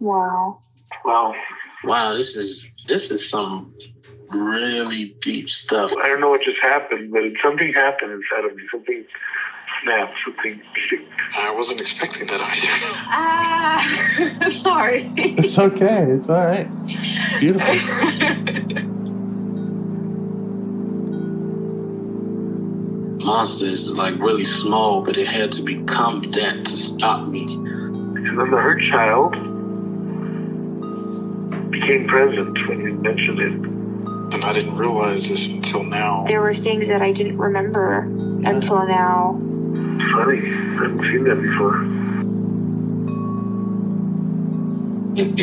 Wow. Wow, this is some really deep stuff. I don't know what just happened, but something happened inside of me. Something snapped. Something. I wasn't expecting that either. Sorry. It's okay. It's all right. It's beautiful. Monster is like really small, but it had to become that to stop me. And then the hurt child became present when you mentioned it. And I didn't realize this until now. There were things that I didn't remember until now. Funny. I haven't seen that before. It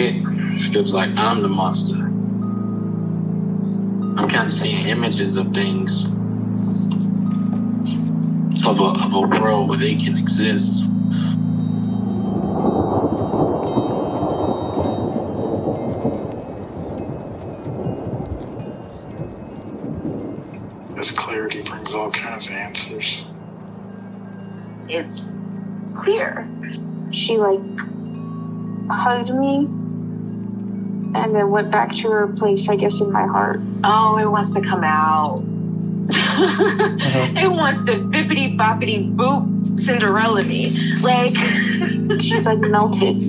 feels like I'm the monster. I'm kind of seeing images of things. Of a world where they can exist. This clarity brings all kinds of answers. It's clear. She hugged me and then went back to her place, I guess, in my heart. Oh, it wants to come out. It wants to bippity boppity boop Cinderella me. She's melted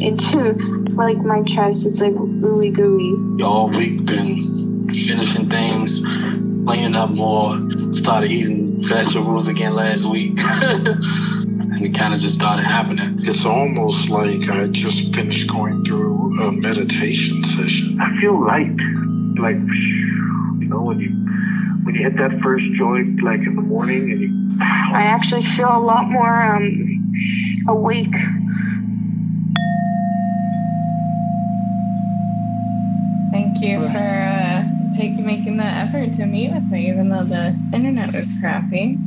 into my chest. It's ooey gooey. All week been finishing things, cleaning up more, started eating vegetables again last week. And it kind of just started happening. It's almost like I just finished going through a meditation session. I feel light. When you hit that first joint, in the morning, and I actually feel a lot more awake. Thank you for making that effort to meet with me, even though the internet was crappy.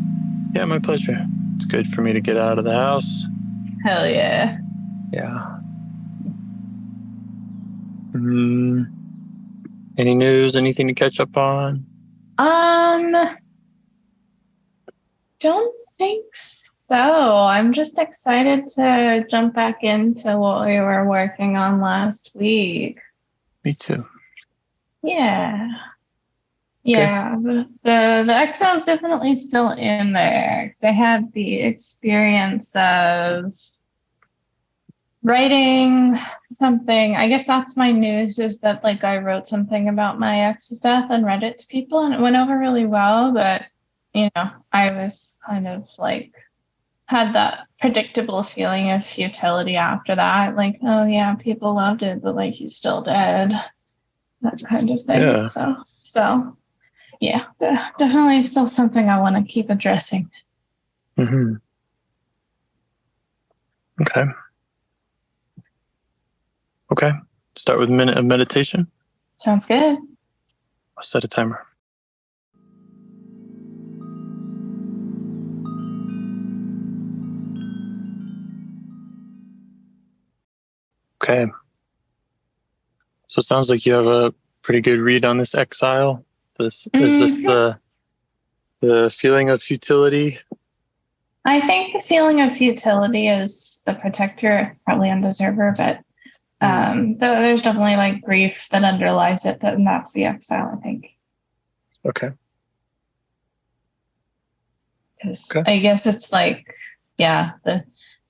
Yeah, my pleasure. It's good for me to get out of the house. Hell yeah. Yeah. Any news? Anything to catch up on? Don't think so. I'm just excited to jump back into what we were working on last week. Me too. Yeah. Yeah, the exile's definitely still in there, because I had the experience of writing something. I guess that's my news, is that I wrote something about my ex's death and read it to people, and it went over really well, but I was kind of had that predictable feeling of futility after that. Oh yeah, people loved it, but he's still dead. That kind of thing. Yeah. So yeah, definitely still something I want to keep addressing. Mm-hmm. Okay. Start with a minute of meditation. Sounds good. I'll set a timer. Okay. So it sounds like you have a pretty good read on this exile. Is this the feeling of futility? I think the feeling of futility is the protector, probably undeserved, but there's definitely grief that underlies it, and that's the exile, I think. Okay. I guess it's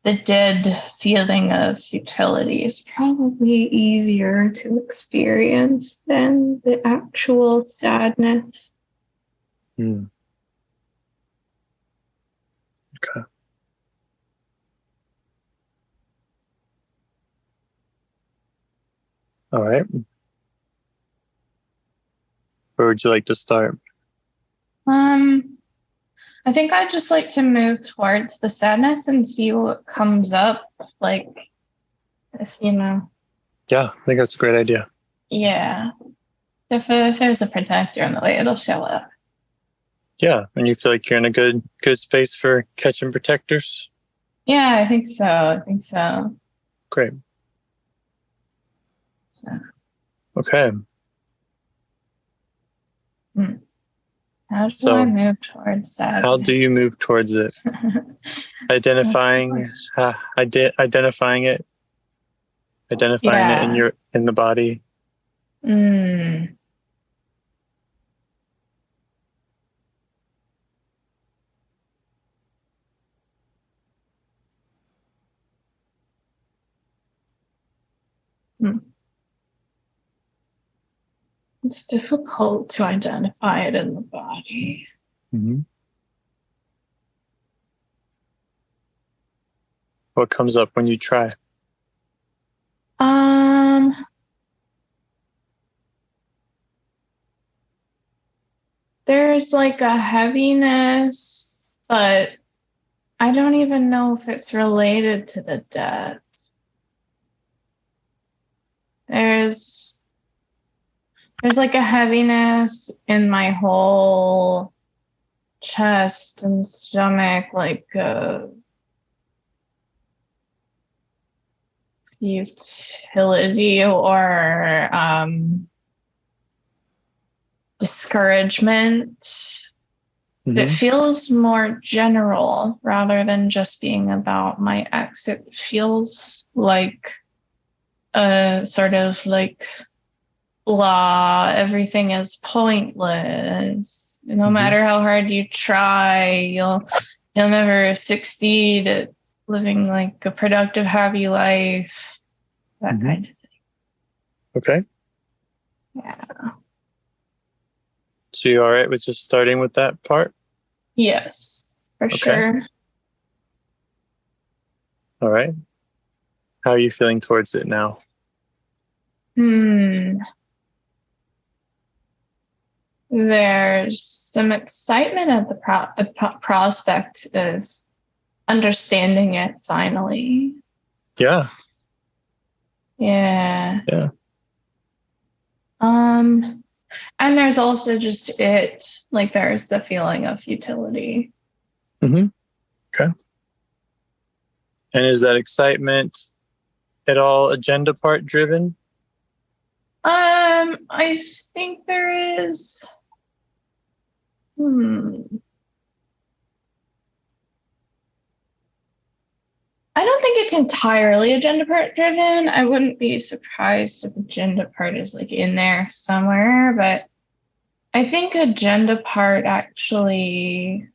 the dead feeling of futility is probably easier to experience than the actual sadness. Okay. All right. Where would you like to start? I think I'd just like to move towards the sadness and see what comes up. If Yeah, I think that's a great idea. Yeah. If there's a protector in the way, it'll show up. Yeah, and you feel like you're in a good space for catching protectors? Yeah, I think so. Great. So. Okay. How do I move towards sadness? How do you move towards it? Identifying it identifying it in the body. It's difficult to identify it in the body. What comes up when you try? There's like a heaviness, but I don't even know if it's related to the death. There's like a heaviness in my whole chest and stomach, like futility or discouragement. It feels more general rather than just being about my ex. It feels like a sort of like blah, everything is pointless. No matter how hard you try, you'll never succeed at living like a productive, happy life. That kind of thing. Okay. Yeah. So you all right with just starting with that part? Yes, for sure. All right. How are you feeling towards it now? There's some excitement at the prospect of understanding it finally. Yeah. Yeah. Yeah. And there's also just like there's the feeling of futility. Okay. And is that excitement at all agenda part driven? I think there is. I don't think it's entirely agenda part driven. I wouldn't be surprised if agenda part is like in there somewhere, but I think agenda part actually.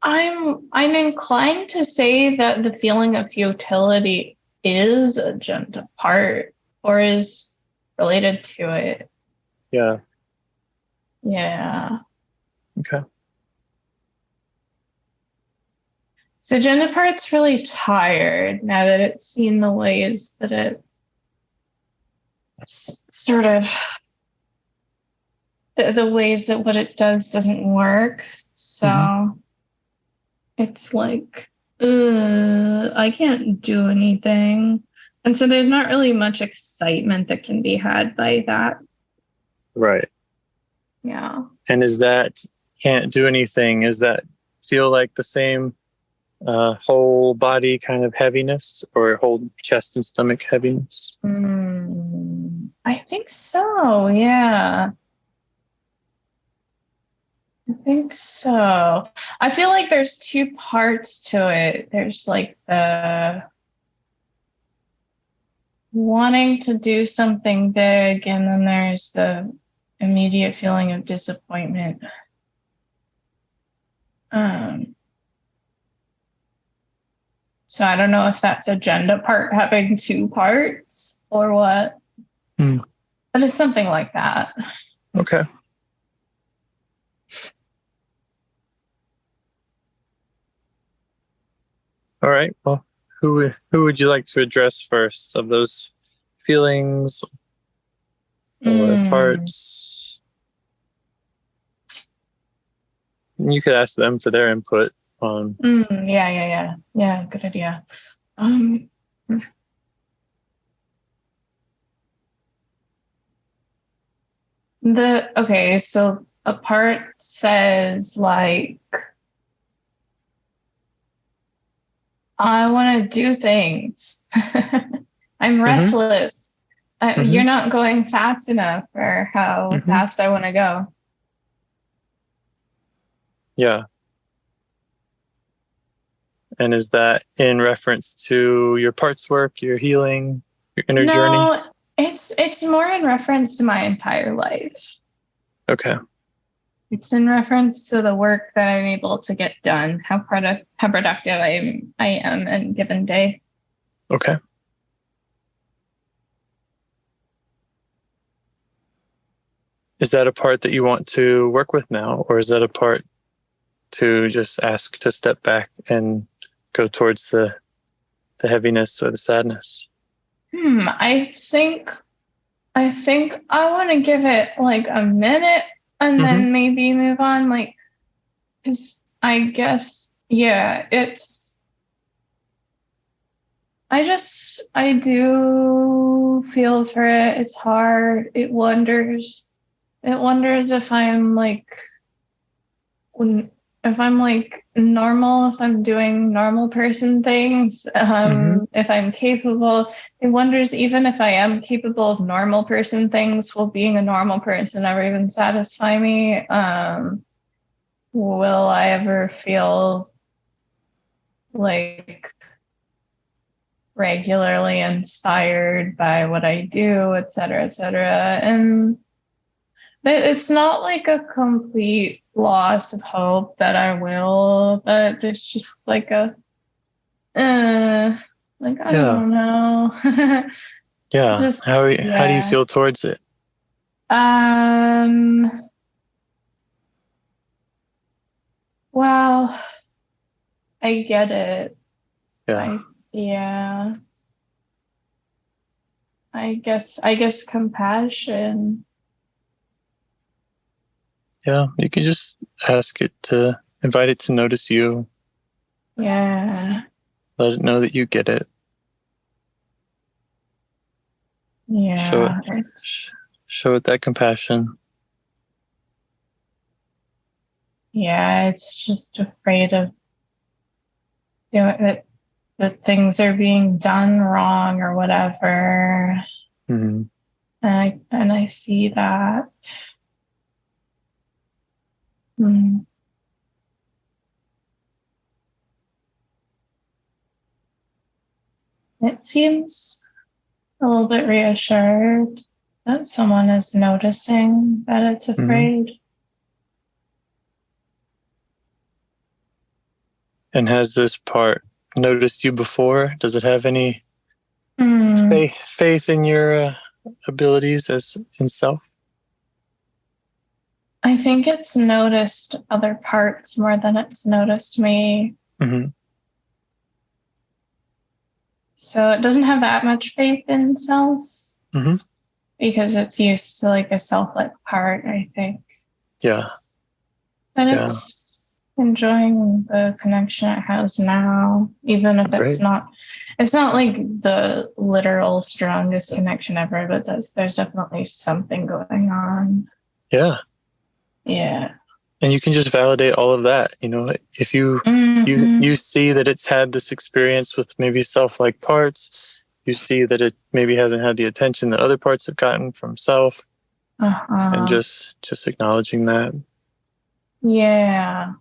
I'm inclined to say that the feeling of futility is agenda part or is related to it. Yeah. Yeah. Okay. So agenda part's really tired now that it's seen the ways that it sort of the ways that what it does doesn't work. So it's like, I can't do anything. And so there's not really much excitement that can be had by that. Right. Yeah. And is that can't do anything? Is that feel like the same whole body kind of heaviness or whole chest and stomach heaviness? I think so. Yeah. I think so. I feel like there's two parts to it. There's like the wanting to do something big, and then there's the immediate feeling of disappointment. So I don't know if that's agenda part having two parts or what, but it's something like that. Okay. All right. Well, who would you like to address first of those feelings or parts? You could ask them for their input on. Yeah. Good idea. So a part says like, I want to do things. I'm restless. You're not going fast enough for how fast I want to go. Yeah. And is that in reference to your parts work, your healing, your inner journey? No, it's more in reference to my entire life. Okay. It's in reference to the work that I'm able to get done, how productive I am in a given day. Okay. Is that a part that you want to work with now, or is that a part to just ask to step back and go towards the heaviness or the sadness? I think I want to give it like a minute and then maybe move on. Like, because I guess, yeah, I do feel for it. It's hard. It wonders if I'm like, if I'm like normal, if I'm doing normal person things, if I'm capable. It wonders even if I am capable of normal person things, will being a normal person ever even satisfy me? Will I ever feel like regularly inspired by what I do, et cetera, et cetera? And it's not like a complete loss of hope that I will, but it's just like I don't know. Yeah. Just How do you feel towards it? Well, I get it. Yeah. I guess compassion. Yeah, you can just invite it to notice you. Yeah. Let it know that you get it. Yeah. Show it that compassion. Yeah, it's just afraid of doing that things are being done wrong or whatever. And I see that. It seems a little bit reassured that someone is noticing that it's afraid. And has this part noticed you before? Does it have any faith in your abilities as in self? I think it's noticed other parts more than it's noticed me. So it doesn't have that much faith in self because it's used to like a self-like part, I think. Yeah. But it's enjoying the connection it has now, even if it's not like the literal strongest connection ever, but there's definitely something going on. Yeah. Yeah. And you can just validate all of that. You know, if you see that it's had this experience with maybe self-like parts, you see that it maybe hasn't had the attention that other parts have gotten from self, and just acknowledging that. Yeah.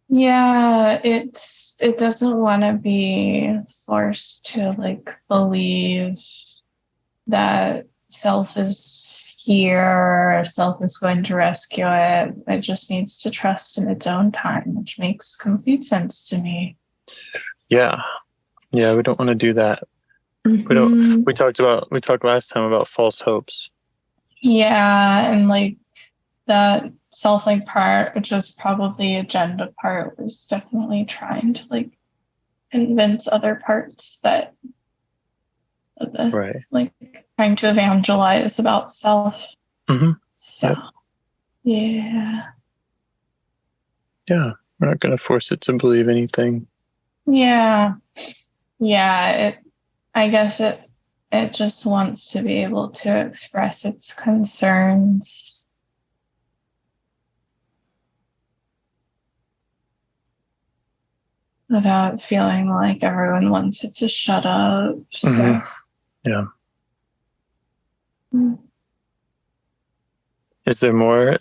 Yeah, it doesn't want to be forced to like believe that self is here or self is going to rescue it. It just needs to trust in its own time, which makes complete sense to me. Yeah, we don't want to do that. We talked last time about false hopes. Yeah, and like that self-like part, which was probably agenda part, was definitely trying to like convince other parts that like trying to evangelize about self. So yeah, we're not going to force it to believe anything. I guess it just wants to be able to express its concerns without feeling like everyone wants it to shut up. So yeah. Is there more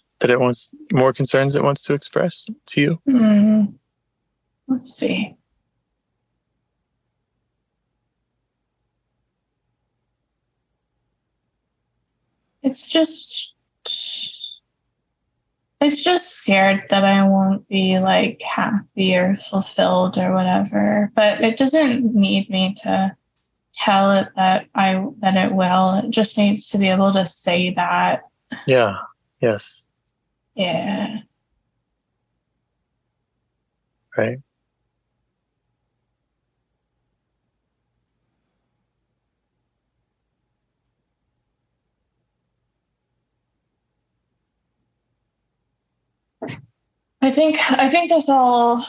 concerns it wants to express to you? Let's see. It's just scared that I won't be like happy or fulfilled or whatever. But it doesn't need me to tell it that it will. It just needs to be able to say that. Yeah. Yes. Yeah. Right. I think this all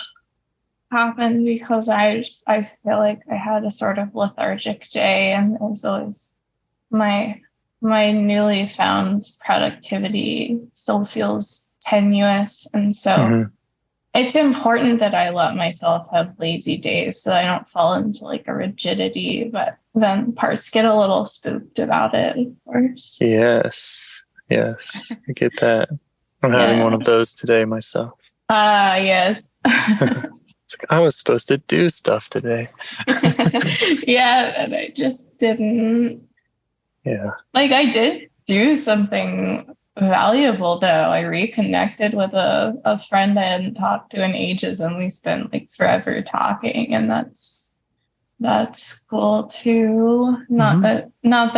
happened because I feel like I had a sort of lethargic day, and as always my newly found productivity still feels tenuous, and so it's important that I let myself have lazy days so I don't fall into like a rigidity, but then parts get a little spooked about it, of course. Yes. I get that. I'm having one of those today myself. Yes. I was supposed to do stuff today. Yeah, and I just didn't. Yeah. Like, I did do something valuable, though. I reconnected with a friend I hadn't talked to in ages, and we spent like forever talking, and that's cool too. Not that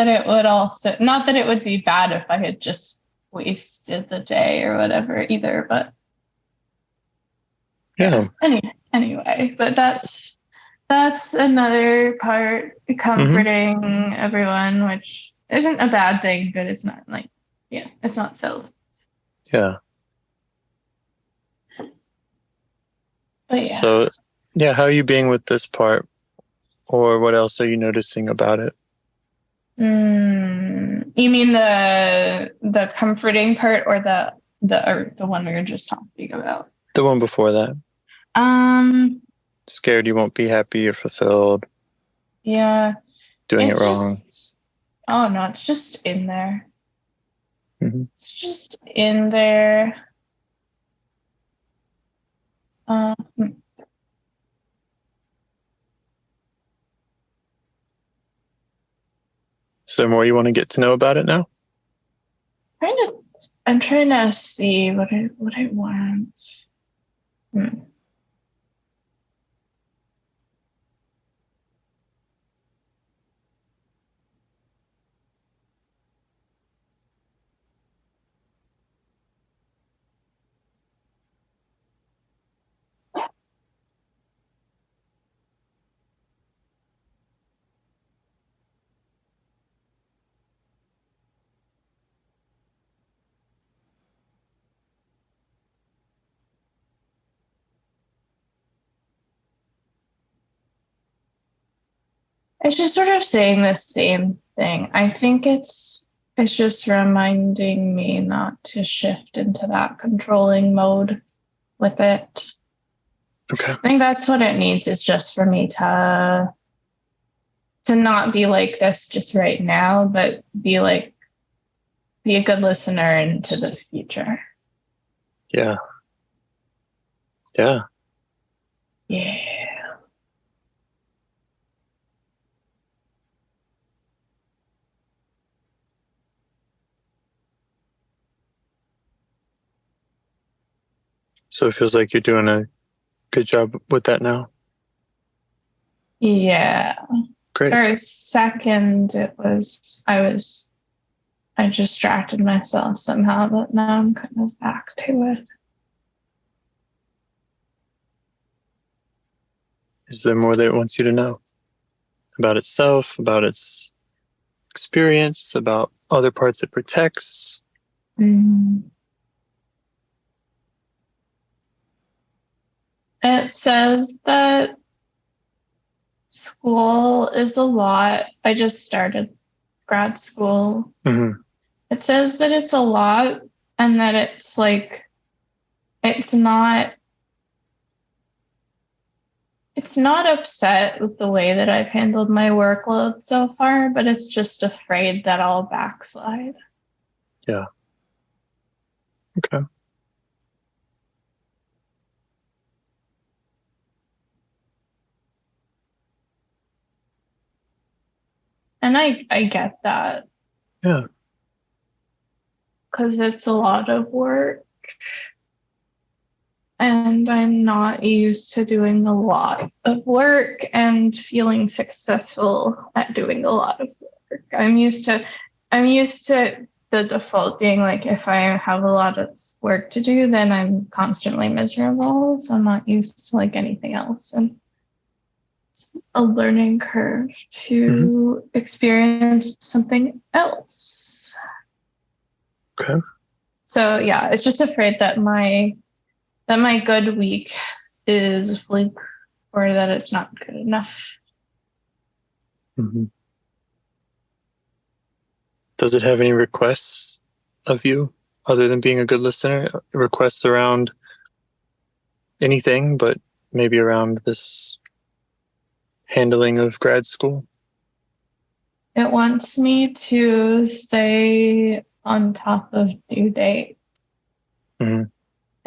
it would be bad if I had just wasted the day or whatever either, but yeah. Anyway, but that's another part, comforting everyone, which isn't a bad thing, but it's not like, it's not self. Yeah. But yeah. So, how are you being with this part, or what else are you noticing about it? You mean the comforting part, or the one we were just talking about? The one before that. Scared you won't be happy or fulfilled. Yeah. Doing it wrong. Oh no, it's just in there. It's just in there. Is there more you want to get to know about it now? I'm trying to see what I want. It's just sort of saying the same thing. I think it's just reminding me not to shift into that controlling mode with it. Okay. I think that's what it needs, is just for me to not be like this just right now, but be a good listener into the future. Yeah. So it feels like you're doing a good job with that now? Yeah. Great. For a second, I distracted myself somehow, but now I'm kind of back to it. Is there more that it wants you to know about itself, about its experience, about other parts it protects? It says that school is a lot. I just started grad school. It says that it's a lot, and that it's like, it's not upset with the way that I've handled my workload so far, but it's just afraid that I'll backslide. Yeah. Okay. And I get that. Yeah. Because it's a lot of work. And I'm not used to doing a lot of work and feeling successful at doing a lot of work. I'm used to the default being like, if I have a lot of work to do, then I'm constantly miserable. So I'm not used to like anything else. And it's a learning curve to experience something else. Okay. So yeah, it's just afraid that my good week is a fluke or that it's not good enough. Mm-hmm. Does it have any requests of you other than being a good listener? Requests around anything, but maybe around this handling of grad school? It wants me to stay on top of due dates. Mm-hmm.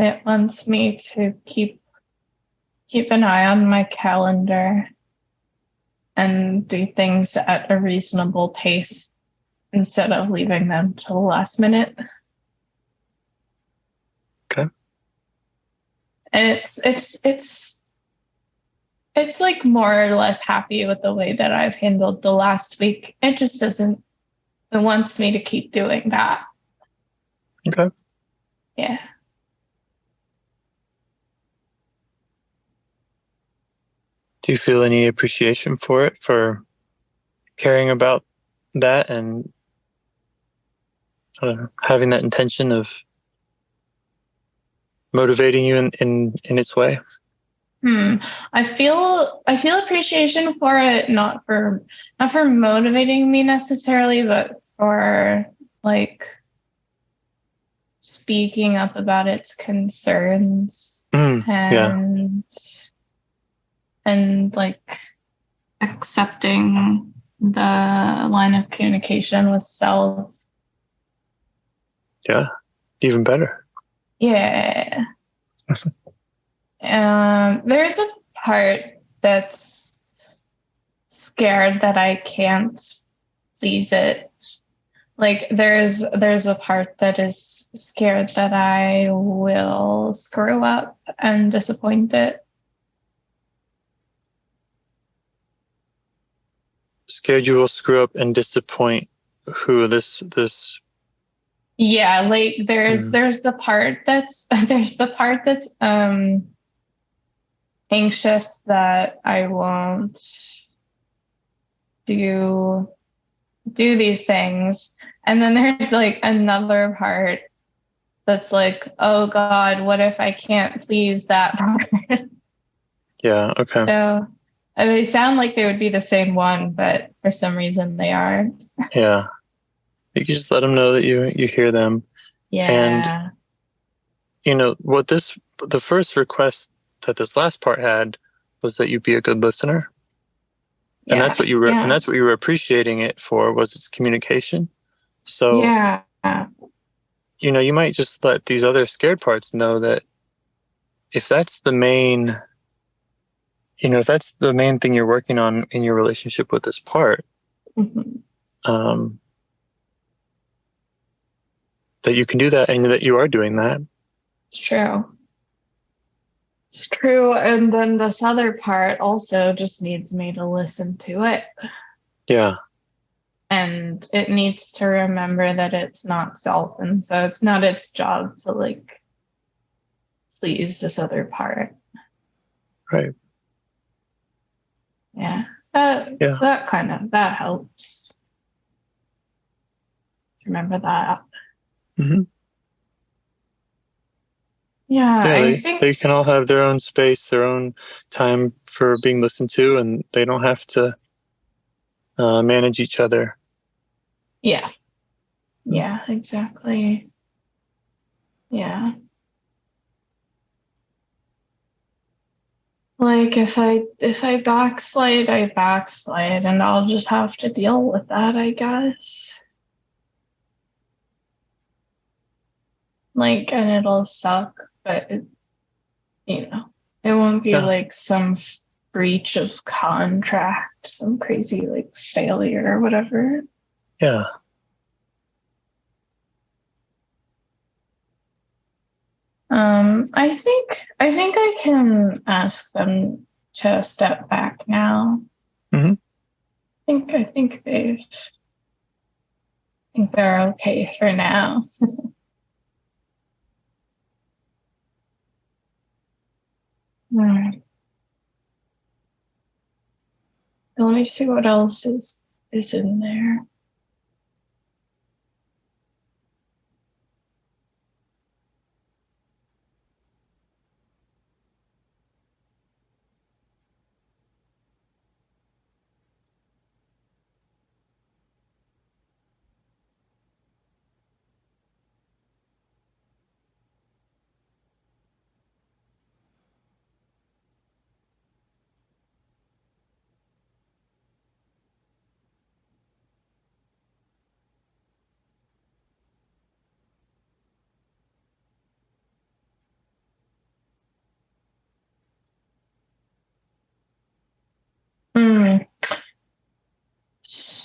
It wants me to keep an eye on my calendar and do things at a reasonable pace instead of leaving them to the last minute. Okay. And it's like more or less happy with the way that I've handled the last week. It just doesn't. It wants me to keep doing that. Okay. Yeah. Do you feel any appreciation for it, for caring about that and having that intention of motivating you in its way? I feel appreciation for it, not for motivating me necessarily, but for like speaking up about its concerns and like accepting the line of communication with self. Yeah, even better. Yeah. There's a part that's scared that I can't please it. Like there's a part that is scared that I will screw up and disappoint it. Scared you will screw up and disappoint who this Yeah, like there's the part that's anxious that I won't do these things. And then there's like another part that's like, oh God, what if I can't please that part? Yeah, okay. So they sound like they would be the same one, but for some reason they aren't. Yeah. You can just let them know that you hear them. Yeah. And you know what the first request that this last part had was that you be a good listener. Yeah. And that's what you were and that's what you were appreciating it for, was its communication. So yeah. You know, you might just let these other scared parts know that if that's the main thing you're working on in your relationship with this part, that you can do that and that you are doing that. It's true. It's true. And then this other part also just needs me to listen to it. Yeah. And it needs to remember that it's not self. And so it's not its job to like please this other part. Right. Yeah. That helps. Remember that. Mm-hmm. Yeah, I think they can all have their own space, their own time for being listened to, and they don't have to manage each other. Yeah. Yeah, exactly. Yeah. Like if I backslide, I backslide, and I'll just have to deal with that, I guess. Like, and it'll suck, but it won't be like some breach of contract, some crazy like failure or whatever. Yeah. I think I can ask them to step back now. Mm-hmm. I think they're okay for now. Right. Let me see what else is in there.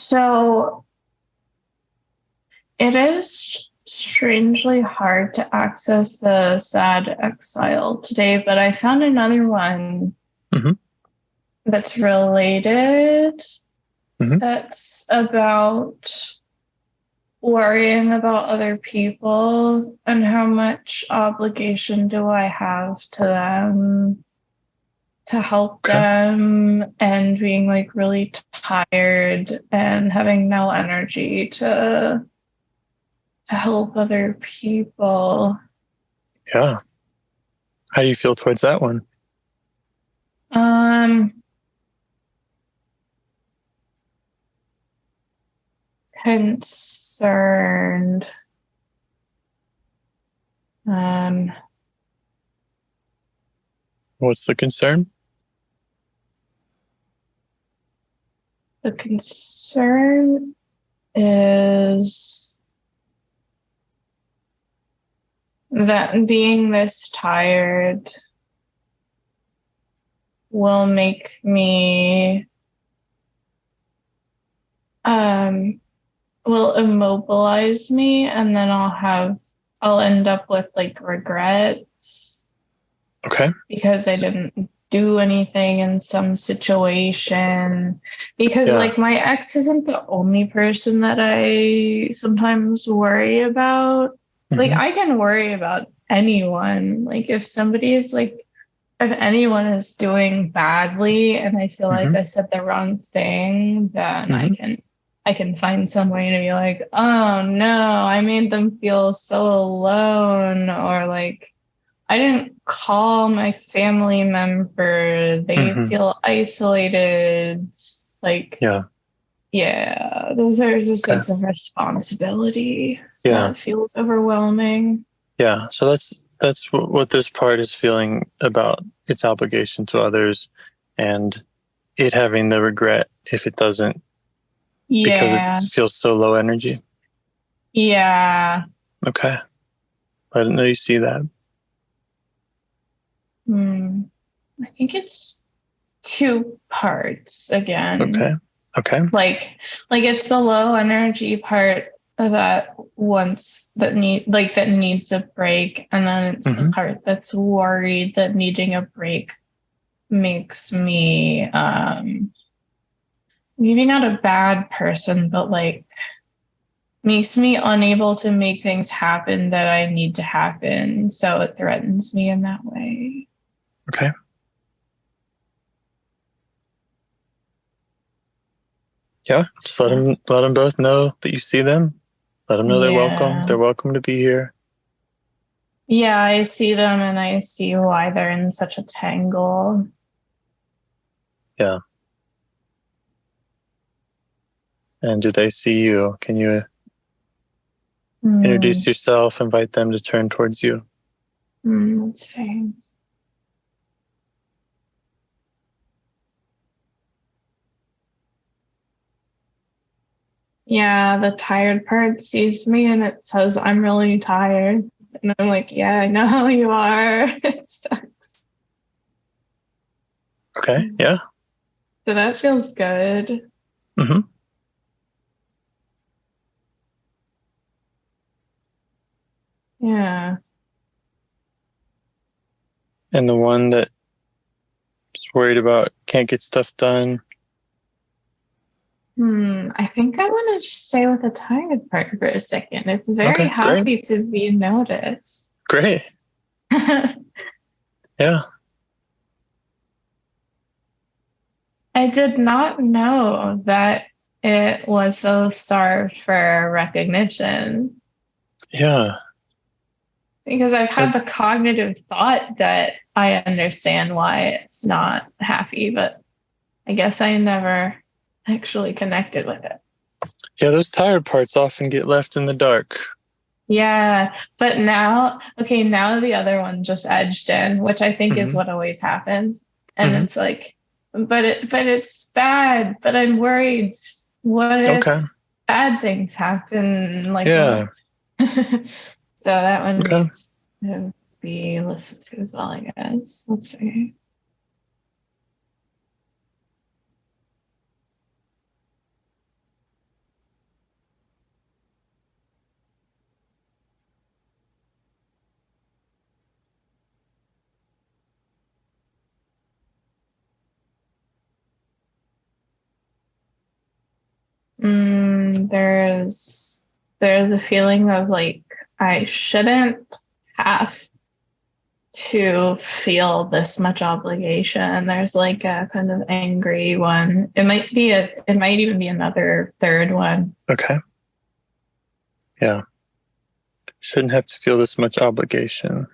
So it is strangely hard to access the sad exile today, but I found another one that's related. That's about worrying about other people and how much obligation do I have to them to help them, and being like really tired and having no energy to help other people. Yeah. How do you feel towards that one? Concerned. What's the concern? The concern is that being this tired will make me will immobilize me, and then I'll end up with like regrets. Okay. Because I didn't do anything in some situation. Because like my ex isn't the only person that I sometimes worry about. Like I can worry about anyone. Like if anyone is doing badly and I feel like I said the wrong thing, then I can find some way to be like, oh no, I made them feel so alone, or like I didn't call my family member. They feel isolated. Like, those are just sense of responsibility that feels overwhelming. Yeah. So that's what this part is feeling about its obligation to others, and it having the regret if it doesn't, because it feels so low energy. Yeah. Okay. I didn't know you see that. I think it's 2 parts again. Okay. Like it's the low energy part that needs a break, and then it's the part that's worried that needing a break makes me maybe not a bad person, but like makes me unable to make things happen that I need to happen, so it threatens me in that way. Okay. Yeah, just let them both know that you see them. Let them know they're welcome. They're welcome to be here. Yeah, I see them and I see why they're in such a tangle. Yeah. And do they see you? Can you introduce yourself, invite them to turn towards you? Let's see. Yeah, the tired part sees me and it says, I'm really tired. And I'm like, yeah, I know how you are. It sucks. Okay. Yeah. So that feels good. Mm-hmm. Yeah. And the one that is worried about can't get stuff done. I think I want to just stay with the tired part for a second. It's very Okay, happy to be noticed. Great. Yeah. I did not know that it was so starved for recognition. Yeah. Because I've had the cognitive thought that I understand why it's not happy, but I guess I never actually connected with it. Yeah, those tired parts often get left in the dark. Yeah, but now the other one just edged in, which I think is what always happens. And it's like, but it's bad, but I'm worried. What if bad things happen? Like, yeah. So that one needs to be listened to as well, I guess. Let's see. There's a feeling of like I shouldn't have to feel this much obligation. There's like a kind of angry one. It might even be another third one. Okay. Yeah. Shouldn't have to feel this much obligation.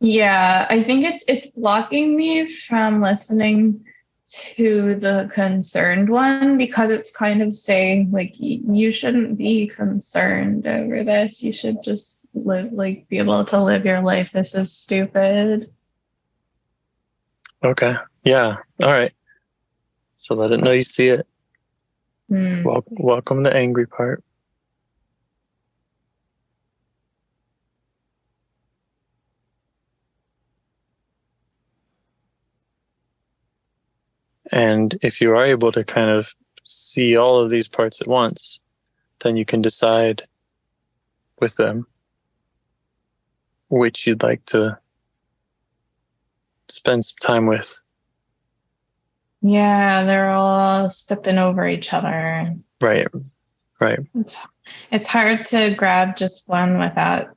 Yeah, I think it's blocking me from listening to the concerned one because it's kind of saying like you shouldn't be concerned over this. You should just be able to live your life. This is stupid. Okay. Yeah. All right. So let it know you see it. Welcome the angry part. And if you are able to kind of see all of these parts at once, then you can decide with them which you'd like to spend some time with. Yeah, they're all stepping over each other. Right. It's hard to grab just one without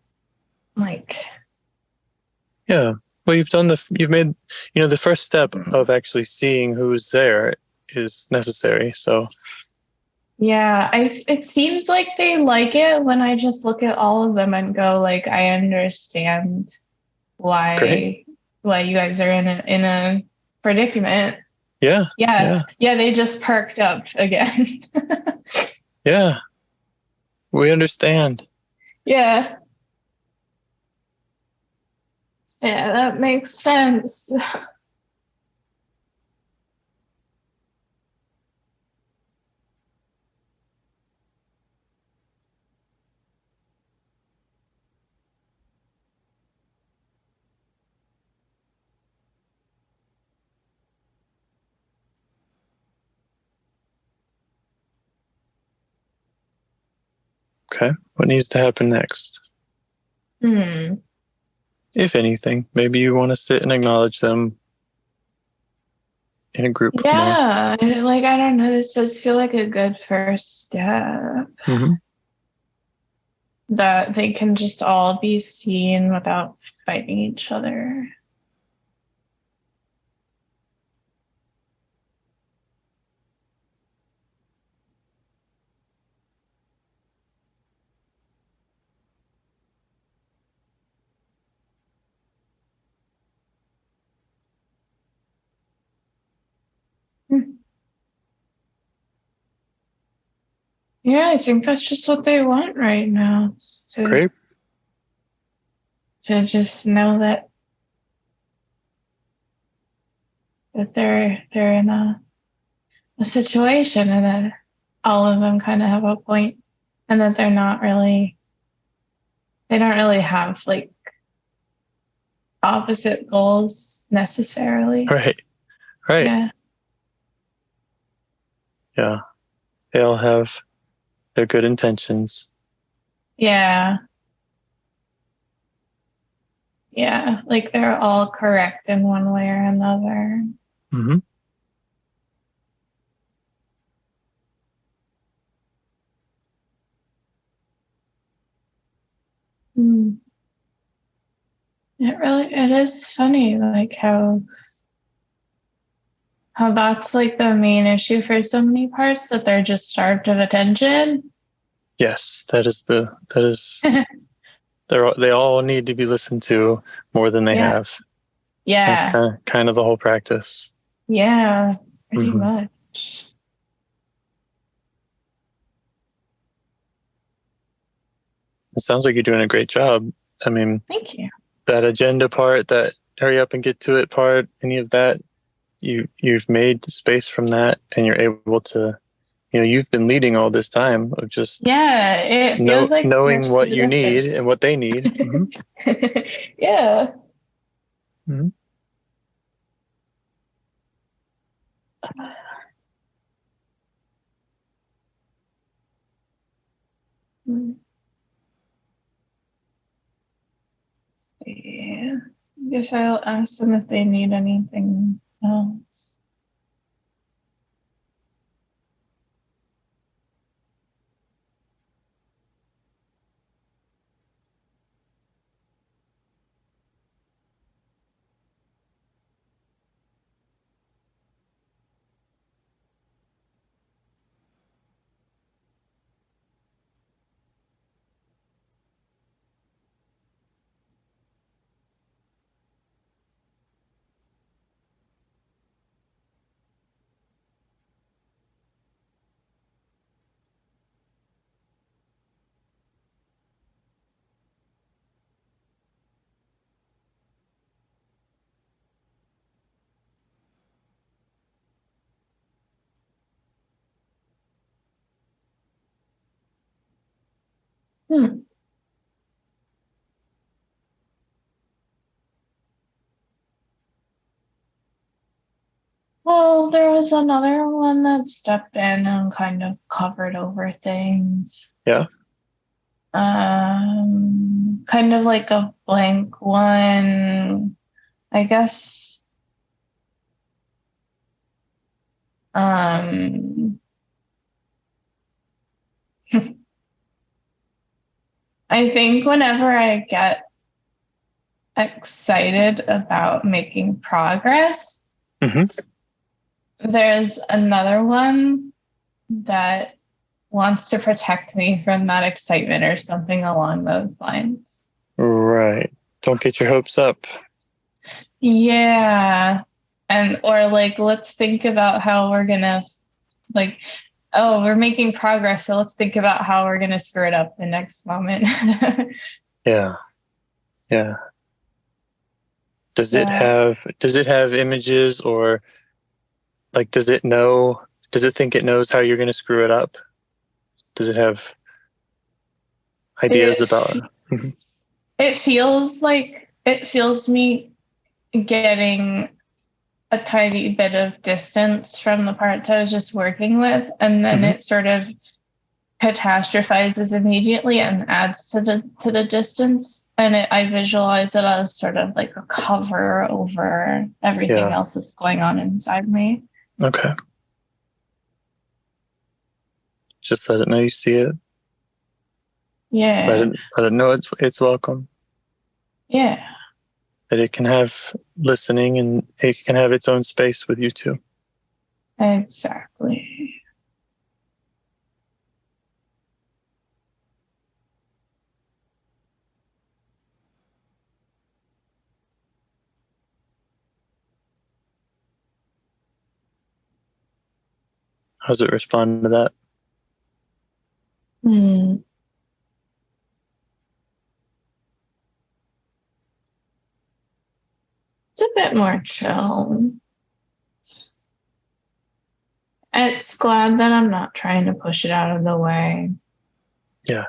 Yeah. Well, you've made, the first step of actually seeing who's there is necessary. So yeah, it seems like they like it when I just look at all of them and go like, I understand why you guys are in a predicament. Yeah. Yeah, they just perked up again. Yeah. We understand. Yeah. Yeah, that makes sense. Okay. What needs to happen next? If anything, maybe you want to sit and acknowledge them in a group. Yeah, I don't know. This does feel like a good first step. That they can just all be seen without fighting each other. Yeah, I think that's just what they want right now. To just know that they're in a situation and that all of them kind of have a point and that they don't really have like opposite goals necessarily. Right. Right. Yeah. Yeah. They all have their good intentions. Yeah. Yeah. Like they're all correct in one way or another. Mm-hmm. Mm. It is funny, like how that's like the main issue for so many parts, that they're just starved of attention. Yes, that is they all need to be listened to more than they Yeah. have. Yeah. That's kind of the whole practice. Yeah. Pretty Mm-hmm. much. It sounds like you're doing a great job. I mean, Thank you. that agenda part, that hurry up and get to it part, any of that, you've made space from that, and you're able to, you've been leading all this time of just Yeah, it feels like knowing such what you need benefits. and what they need. Mm-hmm. Yeah. Mm-hmm. Yeah. I guess I'll ask them if they need anything else. Hmm. Well, there was another one that stepped in and kind of covered over things. Yeah. Kind of like a blank one, I guess. I think whenever I get excited about making progress, Mm-hmm. there's another one that wants to protect me from that excitement or something along those lines. Right. Don't get your hopes up. Yeah. Or like, let's think about how we're going to, like, oh, we're making progress, so let's think about how we're going to screw it up the next moment. Yeah. Yeah. Does it have images, or like does it think it knows how you're going to screw it up? Does it have ideas about it? Mhm. It feels me getting a tiny bit of distance from the parts I was just working with, and then Mhm. it sort of catastrophizes immediately and adds to the distance, and I visualize it as sort of like a cover over everything Yeah. else that's going on inside me. Okay. Just let it know you see it. Yeah. Let it know it's welcome. Yeah. That it can have listening, and it can have its own space with you too. Exactly. How does it respond to that? It's a bit more chill. It's glad that I'm not trying to push it out of the way. Yeah.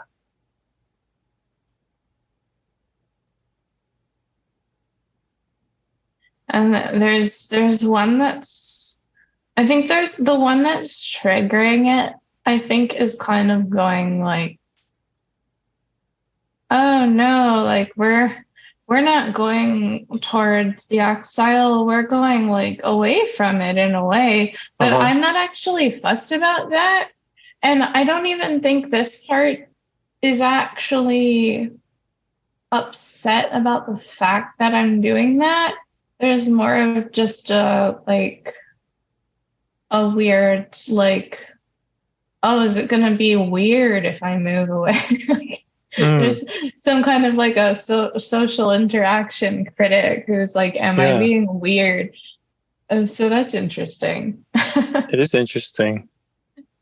And there's one that's, I think there's the one that's triggering it, I think is kind of going like, oh no, like we're not going towards the exile, we're going like away from it in a way. But I'm not actually fussed about that. And I don't even think this part is actually upset about the fact that I'm doing that. There's more of just a weird, like, oh, is it going to be weird if I move away? There's some kind of like a social interaction critic who's like, am I being weird? And so that's interesting. It is interesting.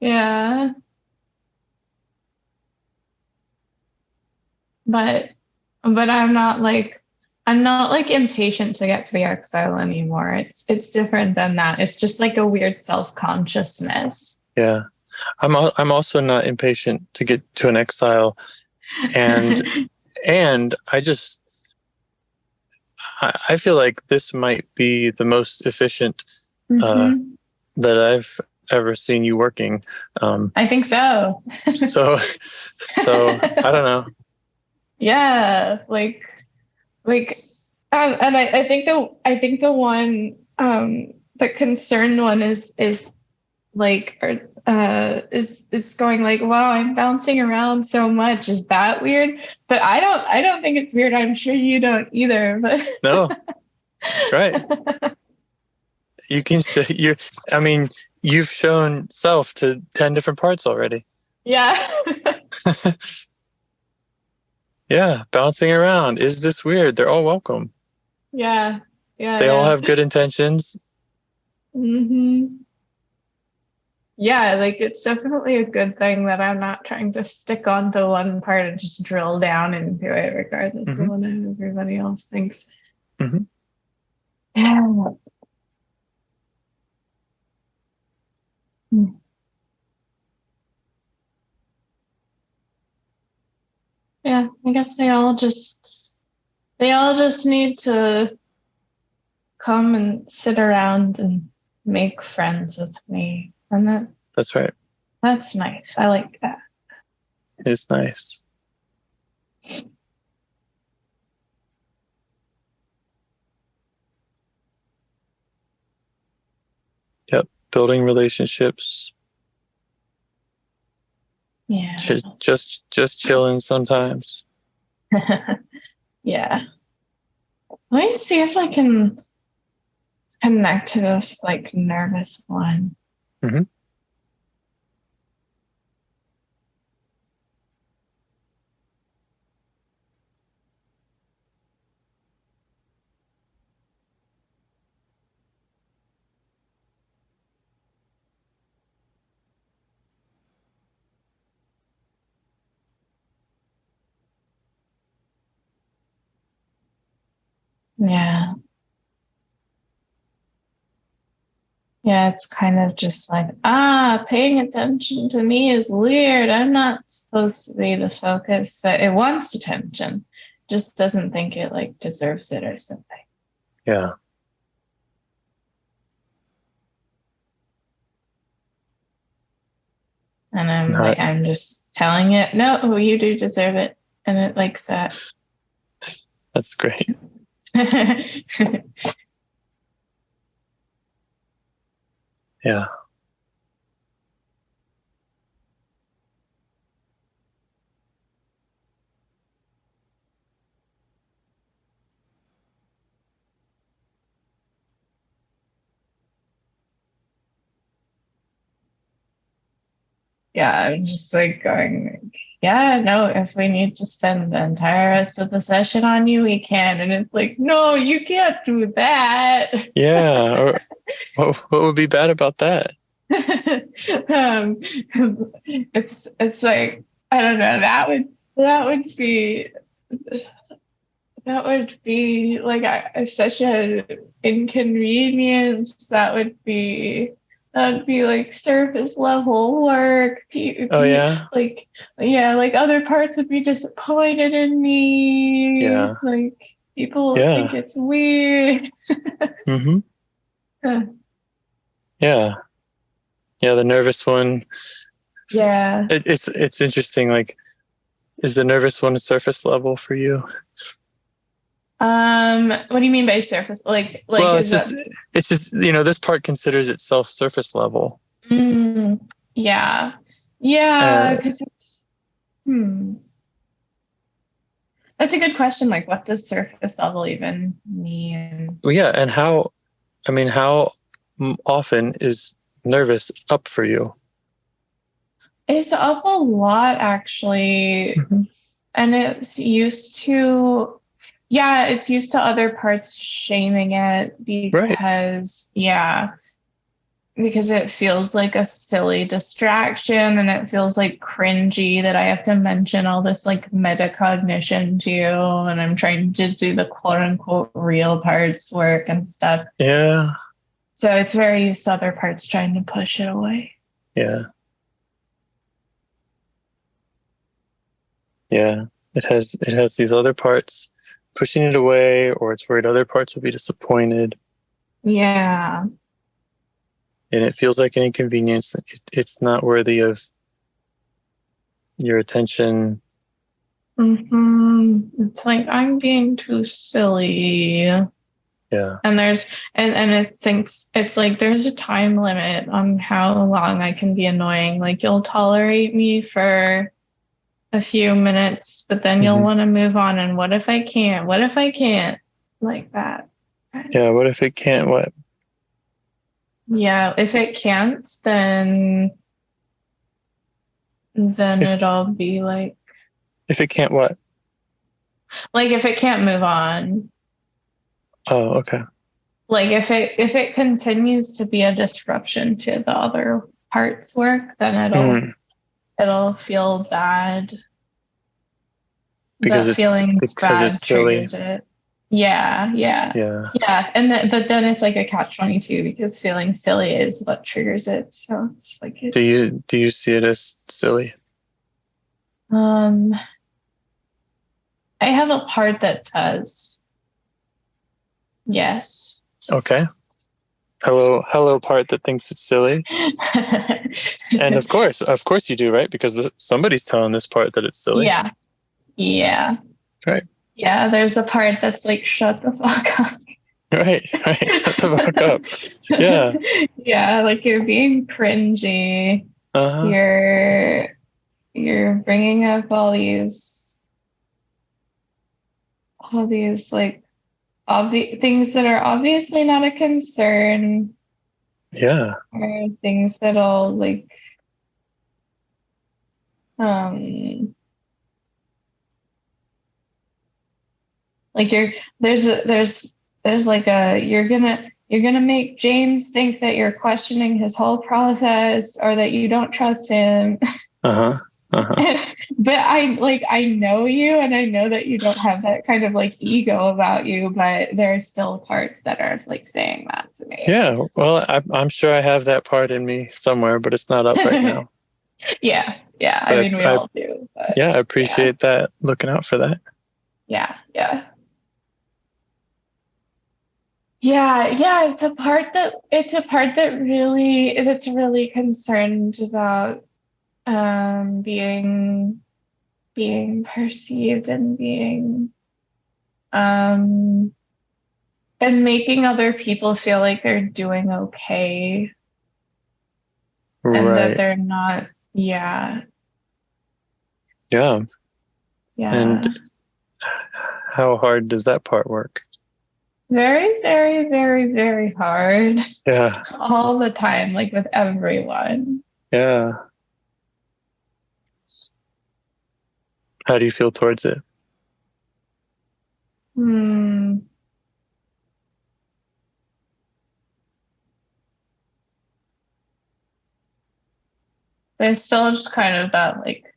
Yeah. But I'm not like impatient to get to the exile anymore. It's different than that. It's just like a weird self-consciousness. Yeah. I'm also not impatient to get to an exile. And I feel like this might be the most efficient that I've ever seen you working. I think so. so I don't know. Yeah, and I think the one the concerned one is like is going like, wow, I'm bouncing around so much. Is that weird? But I don't think it's weird. I'm sure you don't either. But no, right? You've shown self to 10 different parts already. Yeah. Yeah, bouncing around. Is this weird? They're all welcome. Yeah. They all have good intentions. Yeah, like it's definitely a good thing that I'm not trying to stick onto one part and just drill down into it, regardless of what everybody else thinks. Yeah. Yeah, I guess they all just need to come and sit around and make friends with me. And that's right. That's nice. I like that. It's nice. Yep. Building relationships. Yeah. Just chilling sometimes. Yeah. Let me see if I can connect to this like nervous one. Yeah. Yeah, it's kind of just like, paying attention to me is weird. I'm not supposed to be the focus, but it wants attention. Just doesn't think it like deserves it or something. Yeah. And I'm just telling it, no, you do deserve it. And it likes that. That's great. Yeah. Yeah, I'm just like going, yeah, no, if we need to spend the entire rest of the session on you, we can. And it's like, no, you can't do that. Yeah. What would be bad about that? It's like, I don't know, that would be like such an inconvenience. That would be like surface level work. Oh yeah. Like other parts would be disappointed in me. Yeah. Like People Yeah. think it's weird. Mm-hmm. Yeah. Yeah, the nervous one. Yeah. It's interesting. Like, is the nervous one surface level for you? What do you mean by surface? Like Well, is it's just this part considers itself surface level. Yeah. Yeah, because it's That's a good question. Like, what does surface level even mean? Well, yeah, and how often is nervous up for you? It's up a lot, actually. Mm-hmm. And it's used to other parts shaming it because, because it feels like a silly distraction and it feels like cringy that I have to mention all this like metacognition to you and I'm trying to do the quote unquote real parts work and stuff. Yeah. So it's very used to other parts trying to push it away. Yeah. Yeah. It has these other parts pushing it away, or it's worried other parts will be disappointed. Yeah. And it feels like an inconvenience. It's not worthy of your attention. It's like I'm being too silly. Yeah. And it thinks it's like there's a time limit on how long I can be annoying. Like you'll tolerate me for a few minutes, but then you'll want to move on. And what if I can't? What if I can't? Like that. Yeah. What if it can't? What? Yeah. If it can't, then it'll be like. If it can't what? Like if it can't move on. Oh, okay. Like if it continues to be a disruption to the other parts work, then it'll feel bad. Because that feeling bad it's silly. triggers it. Yeah. And but then it's like a catch-22 because feeling silly is what triggers it. So it's like do you see it as silly? I have a part that does. Yes. Okay. Hello part that thinks it's silly. And of course you do, right? Because somebody's telling this part that it's silly. Yeah. Right. Yeah, there's a part that's like, shut the fuck up. Right. Shut the fuck up. Yeah. Yeah, like you're being cringy. You're bringing up all these like things that are obviously not a concern. Yeah. Or things that'll like like there's like you're gonna make James think that you're questioning his whole process or that you don't trust him. But I know you and I know that you don't have that kind of like ego about you, but there are still parts that are like saying that to me. Yeah, well, I'm sure I have that part in me somewhere, but it's not up right now. Yeah. I mean, we all do. But, I appreciate that. Looking out for that. Yeah. It's a part that's really concerned about being perceived and being and making other people feel like they're doing okay. And that they're not. Yeah. And how hard does that part work? Very, very, very, very hard. Yeah. All the time, like with everyone. Yeah. How do you feel towards it? There's still just kind of that like,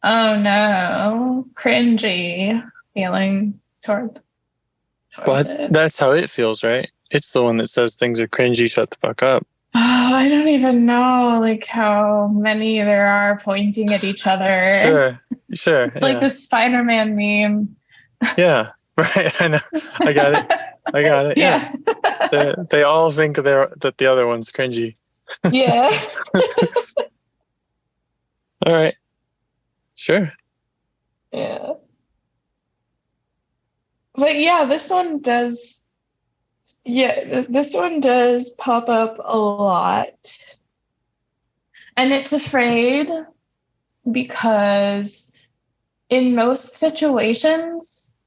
oh no, cringy feeling towards it. That's how it feels, right? It's the one that says things are cringy, shut the fuck up. Oh, I don't even know like how many there are pointing at each other. Sure. It's like the Spider-Man meme. Yeah. Right. I know. I got it. I got it. Yeah. They all think that the other one's cringy. Yeah. All right. Sure. Yeah. But yeah, this one does. Yeah, this one does pop up a lot. And it's afraid because in most situations,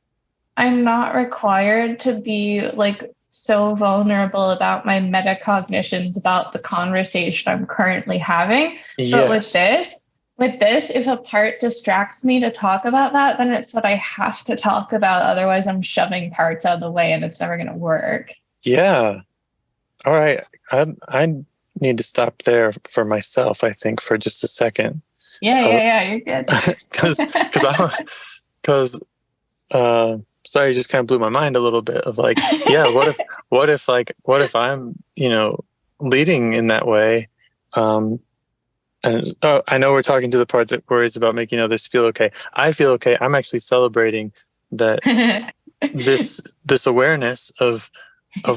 I'm not required to be like so vulnerable about my metacognitions about the conversation I'm currently having. But Yes. with this, if a part distracts me to talk about that, then it's what I have to talk about. Otherwise, I'm shoving parts out of the way and it's never going to work. Yeah. All right. I need to stop there for myself, I think, for just a second. Yeah, you're good. Because sorry, it just kind of blew my mind a little bit of like, yeah, what if I'm, leading in that way? And I know we're talking to the part that worries about making others feel okay. I feel okay. I'm actually celebrating that this awareness of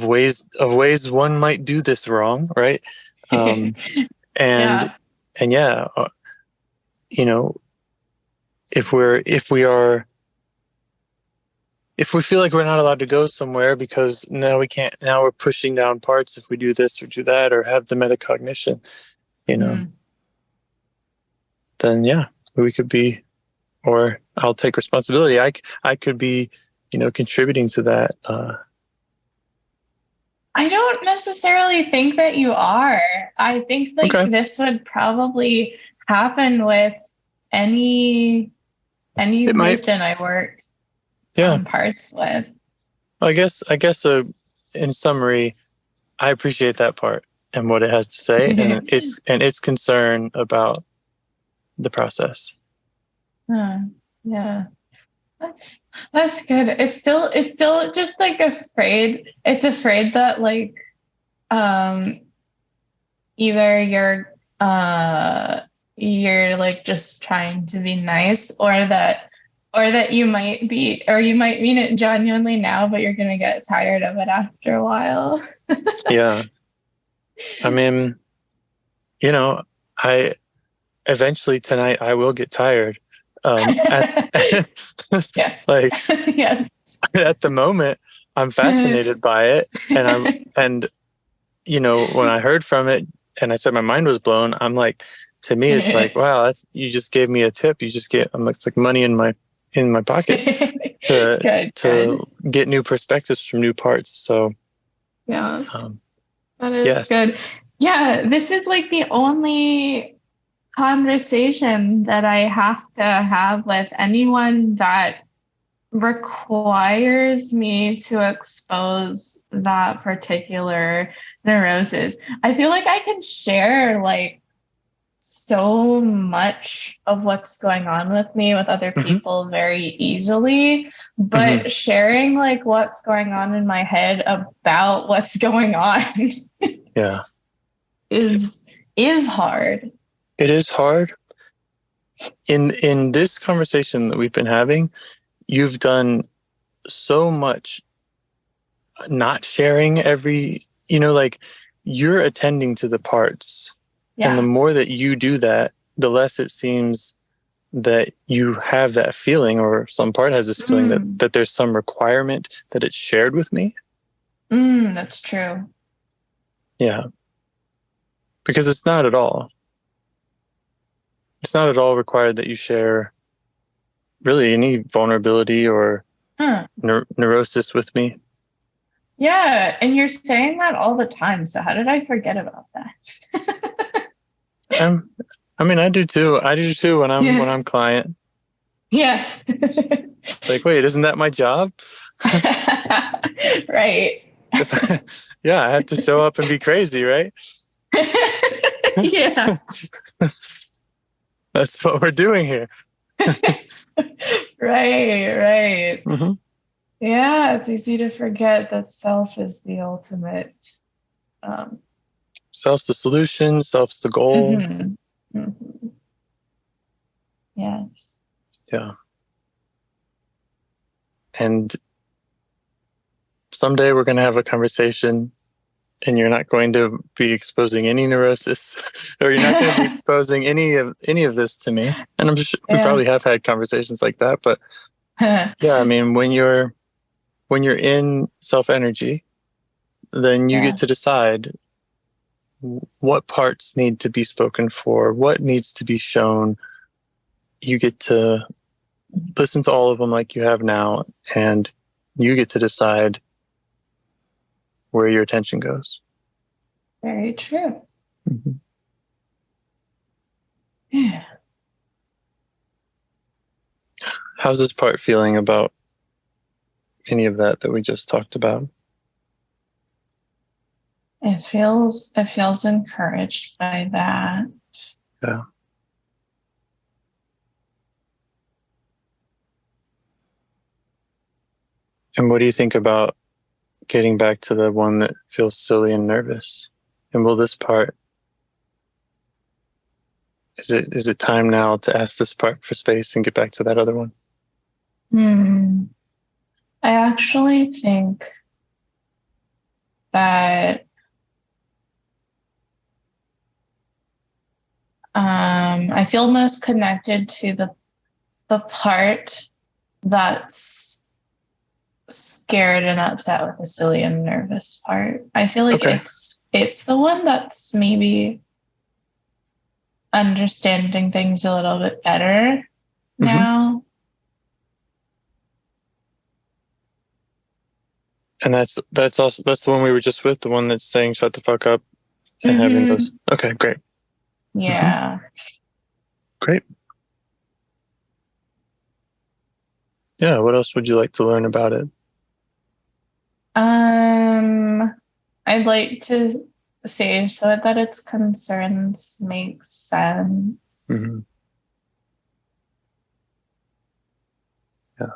ways one might do this wrong, right? And Yeah. and yeah, if we feel like we're not allowed to go somewhere because now we can't, now we're pushing down parts if we do this or do that or have the metacognition, then yeah, we could be, or I'll take responsibility. I could be, contributing to that. I don't necessarily think that you are. I think Okay. this would probably happen with any person I worked on parts with. I guess in summary, I appreciate that part and what it has to say and its concern about the process. Yeah. That's good. It's still just like afraid. It's afraid that like either you're like just trying to be nice or that you might be, or you might mean it genuinely now, but you're gonna get tired of it after a while. Yeah. I mean, I eventually tonight I will get tired. Yes. Like Yes. at the moment I'm fascinated by it, and when I heard from it and I said my mind was blown, I'm like, to me it's like, wow, you just gave me a tip. It's like money in my pocket to get new perspectives from new parts. So yeah, that is good. Yeah, this is like the only conversation that I have to have with anyone that requires me to expose that particular neurosis. I feel like I can share like so much of what's going on with me with other people very easily, but sharing like what's going on in my head about what's going on is hard. It is hard. In this conversation that we've been having, you've done so much not sharing like you're attending to the parts. Yeah. And the more that you do that, the less it seems that you have that feeling, or some part has this feeling that there's some requirement that it's shared with me. That's true. Yeah. Because it's not at all. It's not at all required that you share really any vulnerability or neurosis with me. Yeah, and you're saying that all the time. So how did I forget about that? I mean, I do too. I do too when I'm client. Yeah. Like, wait, isn't that my job? Right. Yeah, I have to show up and be crazy, right? Yeah. That's what we're doing here. Right. Mm-hmm. Yeah, it's easy to forget that self is the ultimate. Self's the solution, self's the goal. Mm-hmm. Mm-hmm. Yes. Yeah. And someday we're going to have a conversation and you're not going to be exposing any neurosis or you're not going to be exposing any of this to me. And I'm sure we probably have had conversations like that, but yeah, I mean, when you're in self energy, then you get to decide what parts need to be spoken for, what needs to be shown. You get to listen to all of them like you have now, and you get to decide where your attention goes. Very true. Mm-hmm. Yeah. How's this part feeling about any of that we just talked about? It feels encouraged by that. Yeah. And what do you think about getting back to the one that feels silly and nervous? And will this part, is it time now to ask this part for space and get back to that other one? I actually think that I feel most connected to the part that's scared and upset with the silly and nervous part. I feel like it's the one that's maybe understanding things a little bit better now. And that's the one we were just with, the one that's saying shut the fuck up and having those. Okay, great. Yeah. Great. Yeah, what else would you like to learn about it? I'd like to say so that its concerns make sense. Mm-hmm. Yeah.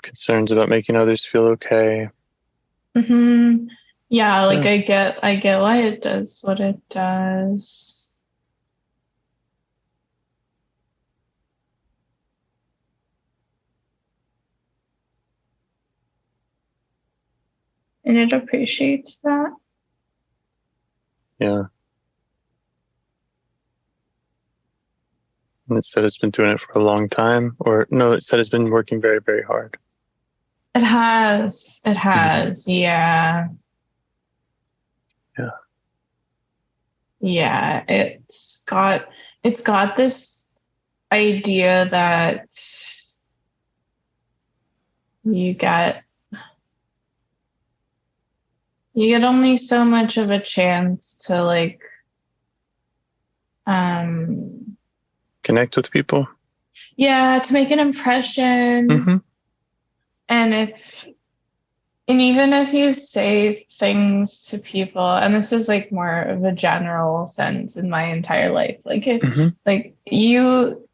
Concerns about making others feel okay. Yeah, like I get why it does what it does. And it appreciates that. Yeah. And it said it's been doing it for a long time, or no, it said it's been working very, very hard. It has, yeah. Yeah. Yeah, it's got this idea that you get only so much of a chance to like connect with people. Yeah, to make an impression. And even if you say things to people, and this is like more of a general sense in my entire life, like like you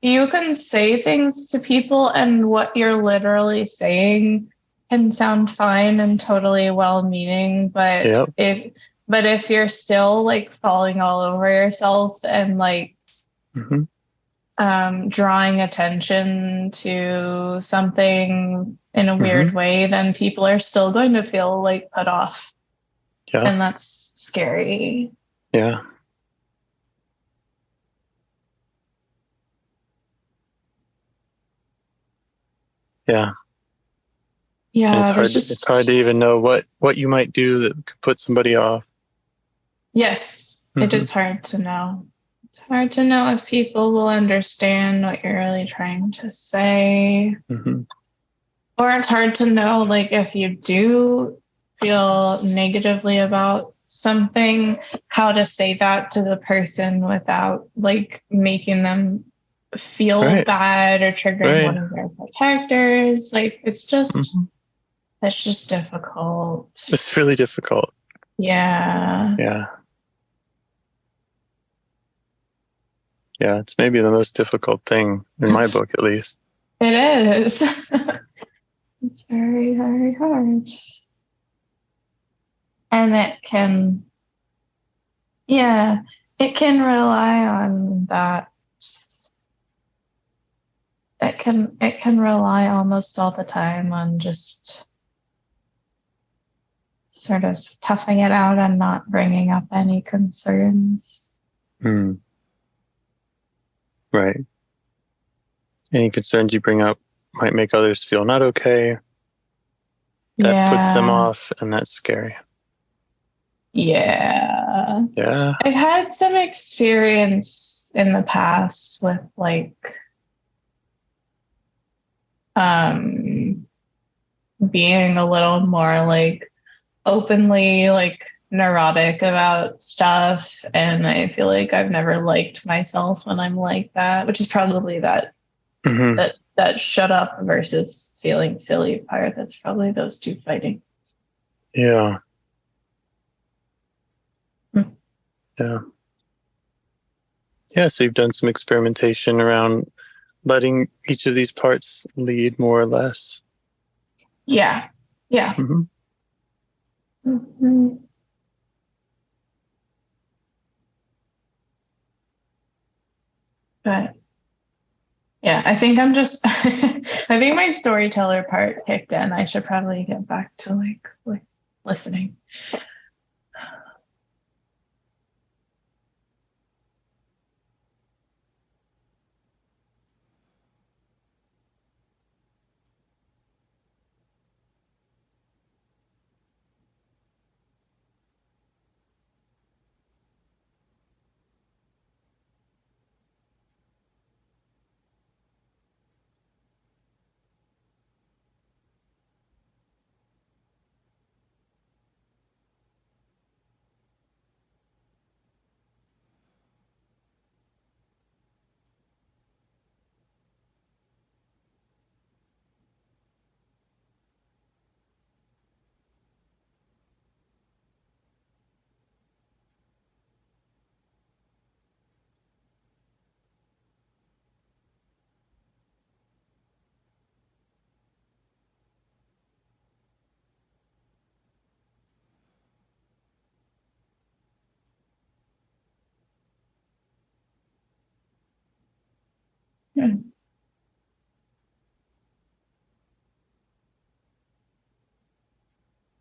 can say things to people and what you're literally saying can sound fine and totally well-meaning, but if you're still like falling all over yourself and like drawing attention to something in a weird way, then people are still going to feel like put off. Yeah. And that's scary. Yeah. Yeah. Yeah. It's hard to even know what you might do that could put somebody off. Yes. It is hard to know. It's hard to know if people will understand what you're really trying to say. Or it's hard to know, like, if you do feel negatively about something, how to say that to the person without, like, making them feel bad or triggering one of their protectors. Like, it's just, it's just difficult. It's really difficult. Yeah. Yeah. Yeah, it's maybe the most difficult thing in my book, at least. It is. It's very, very hard. And it can Yeah, it can rely on that. It can rely almost all the time on just sort of toughing it out and not bringing up any concerns. Right. Any concerns you bring up might make others feel not okay. That puts them off, and that's scary. Yeah. Yeah. I've had some experience in the past with being a little more openly neurotic about stuff, and I feel like I've never liked myself when I'm like that, which is probably that shut up versus feeling silly part. That's probably those two fighting. Yeah. Yeah. Yeah, so you've done some experimentation around letting each of these parts lead more or less. Yeah. But yeah, I think I'm just I think my storyteller part kicked in. I should probably get back to listening.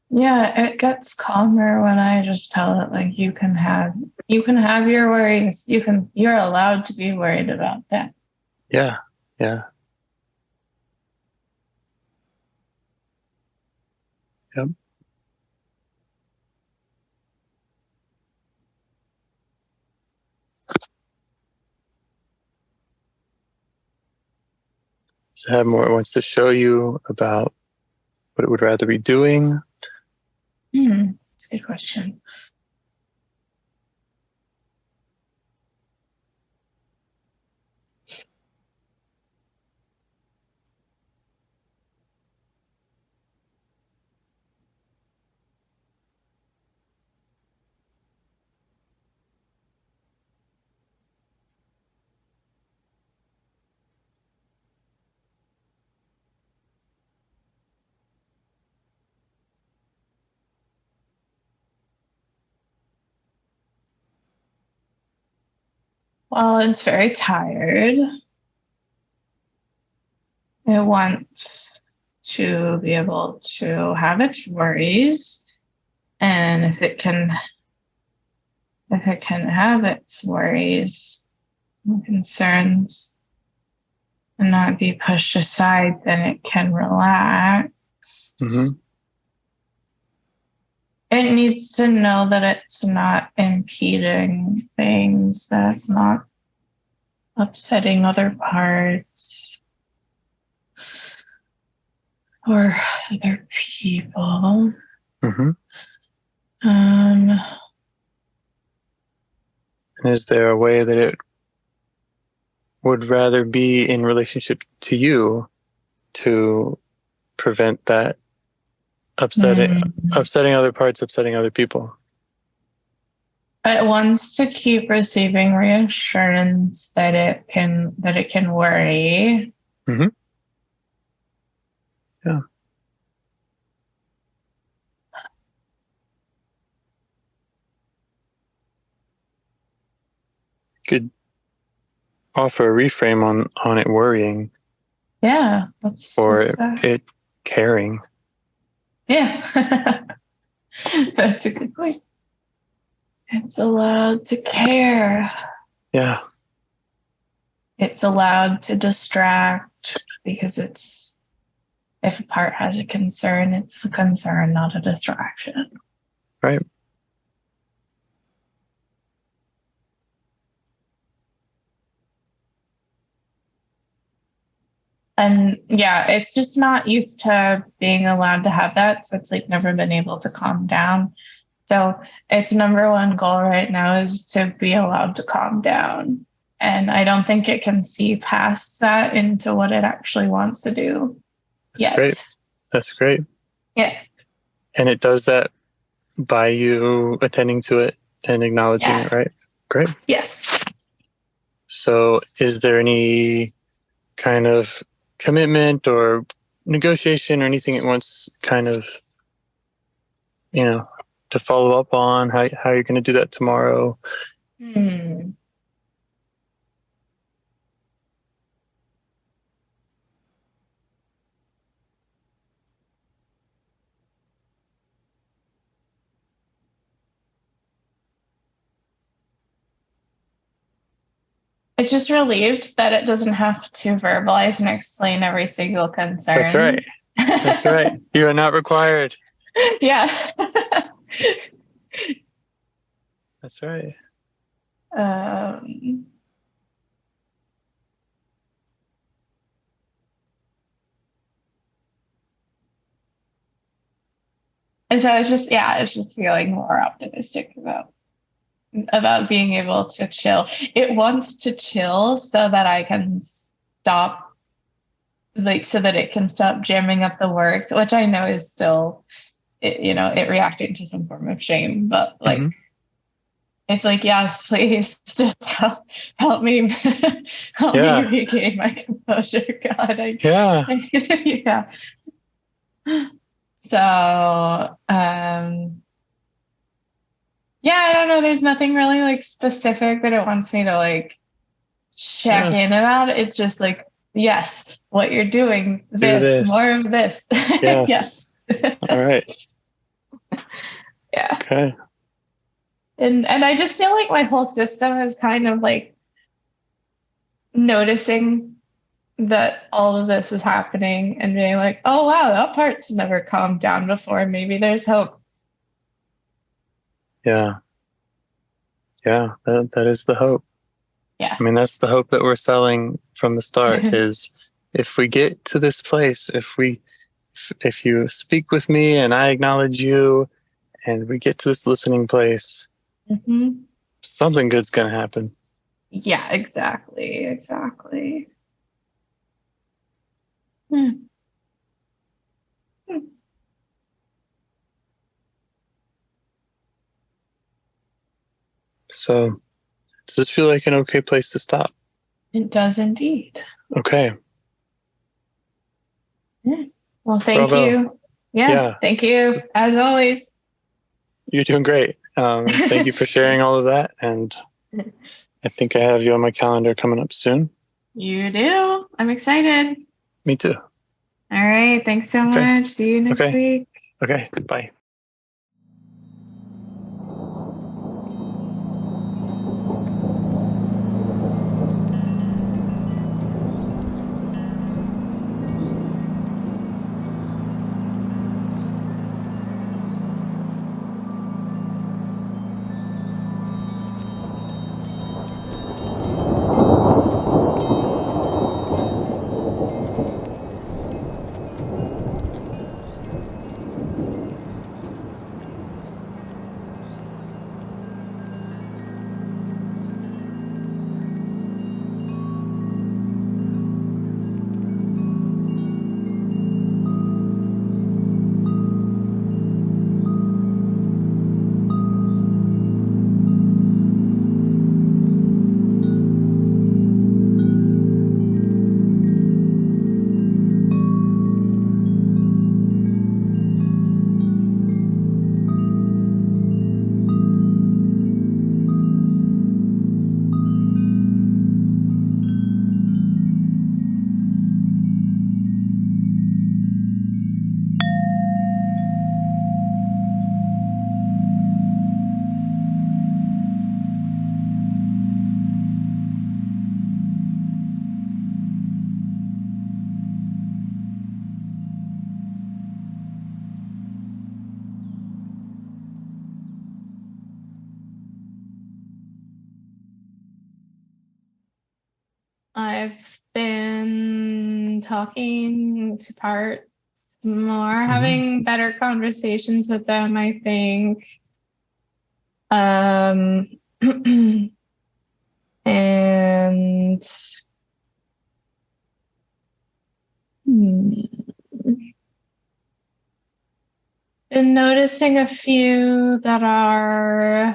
Yeah, it gets calmer when I just tell it you can have your worries. You're allowed to be worried about that. Yeah. Yeah. Yep. So have more wants to show you about what it would rather be doing. That's a good question. Well, it's very tired. It wants to be able to have its worries, and if it can have its worries and concerns and not be pushed aside, then it can relax. It needs to know that it's not impeding things, that it's not upsetting other parts or other people. And is there a way that it would rather be in relationship to you to prevent that upsetting other parts, upsetting other people? It wants to keep receiving reassurance that it can worry. Yeah. could offer a reframe on it worrying. Yeah, or it caring. Yeah, that's a good point. It's allowed to care. Yeah. It's allowed to distract because if a part has a concern, it's a concern, not a distraction. Right. And yeah, it's just not used to being allowed to have that. So it's like never been able to calm down. So its number one goal right now is to be allowed to calm down. And I don't think it can see past that into what it actually wants to do. That's great. Yeah. And it does that by you attending to it and acknowledging it, right? Great. Yes. So is there any kind of commitment or negotiation or anything it wants kind of, to follow up on how you're going to do that tomorrow? It's just relieved that it doesn't have to verbalize and explain every single concern. That's right. That's right. You are not required. Yeah. That's right. And so it's just feeling more optimistic about being able to chill. It wants to chill so that I can stop, so that it can stop jamming up the works, which I know is still, it reacting to some form of shame, but it's like, yes, please just help me, me regain my composure. God, yeah. So, I don't know. There's nothing really like specific that it wants me to like check in about. It's just like, yes, what you're doing, this. More of this. Yes. All right. Yeah. Okay. And I just feel like my whole system is kind of like noticing that all of this is happening and being like, oh wow, that part's never calmed down before. Maybe there's hope. Yeah. Yeah, that is the hope. Yeah. I mean, that's the hope that we're selling from the start is if we get to this place, if you speak with me and I acknowledge you and we get to this listening place, something good's going to happen. Yeah, exactly. So, does this feel like an okay place to stop? It does indeed. Okay. Well, thank you. Yeah, thank you. As always. You're doing great. Thank you for sharing all of that. And I think I have you on my calendar coming up soon. You do. I'm excited. Me too. All right. Thanks so much. See you next week. Okay. Bye. I've been talking to parts more, having better conversations with them, I think. And been noticing a few that are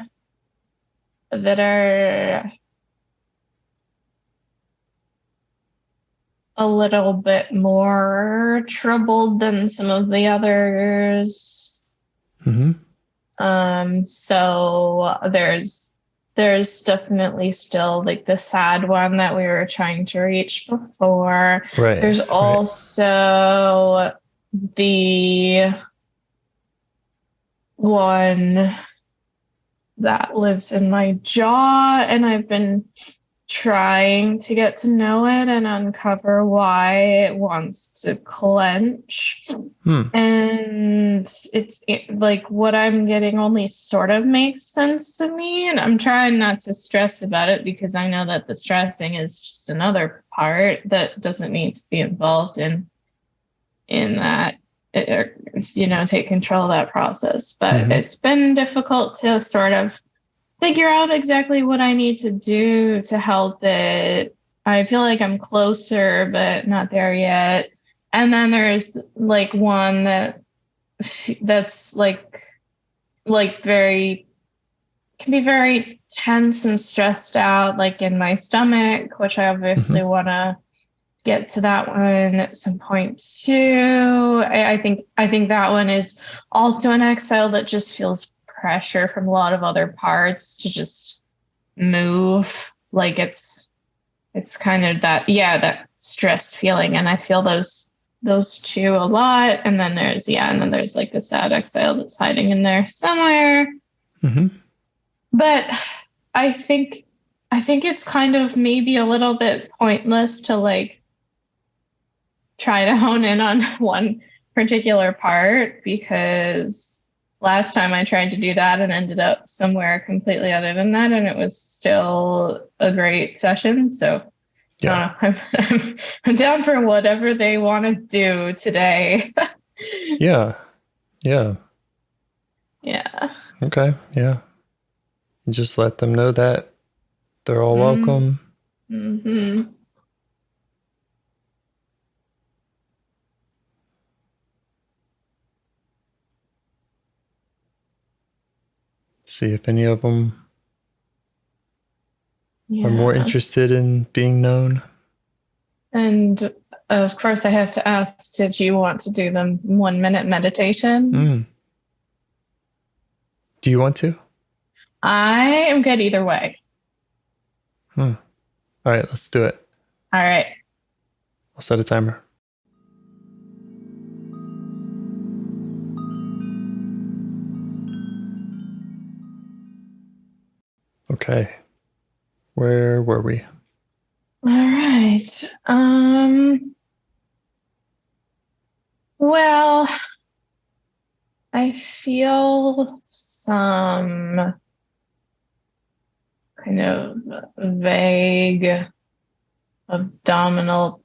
a little bit more troubled than some of the others. So there's definitely still like the sad one that we were trying to reach before. Right. There's also the one that lives in my jaw, and I've been trying to get to know it and uncover why it wants to clench. And it's like what I'm getting only sort of makes sense to me, and I'm trying not to stress about it because I know that the stressing is just another part that doesn't need to be involved in that, take control of that process. But it's been difficult to sort of figure out exactly what I need to do to help it. I feel like I'm closer, but not there yet. And then there's like one that's like very, can be very tense and stressed out, like in my stomach, which I obviously want to get to that one at some point too. I think that one is also an exhale that just feels pressure from a lot of other parts to just move. Like it's kind of that stressed feeling, and I feel those two a lot. And then there's like the sad exhale that's hiding in there somewhere. But I think it's kind of maybe a little bit pointless to like try to hone in on one particular part, because last time I tried to do that and ended up somewhere completely other than that, and it was still a great session. So I'm down for whatever they want to do today. Yeah. Okay. Yeah. Just let them know that they're all welcome. See if any of them are more interested in being known. And of course, I have to ask, did you want to do the 1 minute meditation? Do you want to? I am good either way. All right, let's do it. All right. I'll set a timer. Okay. Where were we? All right. Well, I feel some kind of vague abdominal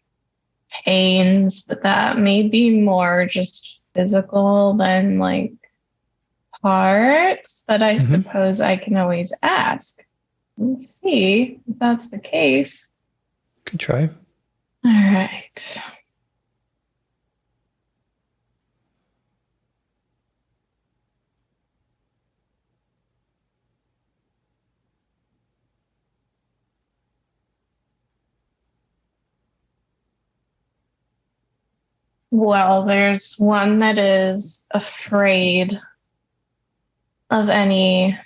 pains, but that may be more just physical than like parts. But I suppose I can always ask and see if that's the case. Could try. All right. Well, there's one that is afraid of any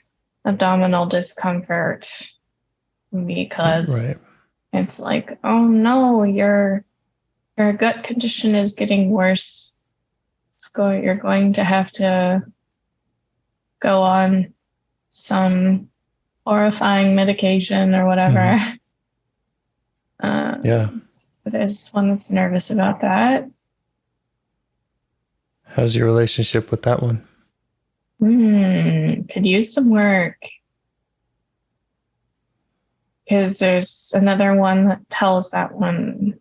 abdominal discomfort because it's like, oh no, your gut condition is getting worse. You're going to have to go on some horrifying medication or whatever. There's one that's nervous about that. How's your relationship with that one? Could use some work. because there's another one that tells that one,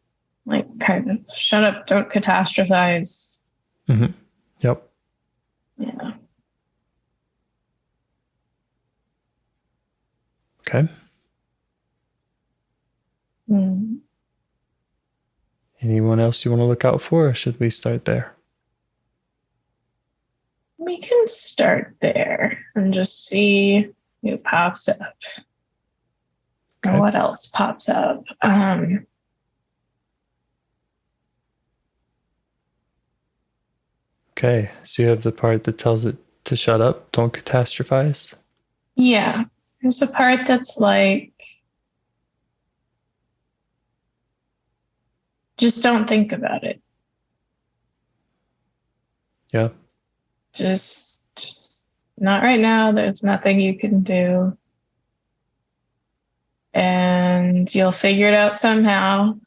like, kind of, shut up, don't catastrophize. Mm-hmm. Yep. Yeah. Okay. Mm. Anyone else you want to look out for, or should we start there? We can start there and just see who pops up. Okay. Or what else pops up. Okay, so you have the part that tells it to shut up, don't catastrophize. Yeah, there's a part that's like, just don't think about it. Yeah. Just not right now. There's nothing you can do. And you'll figure it out somehow.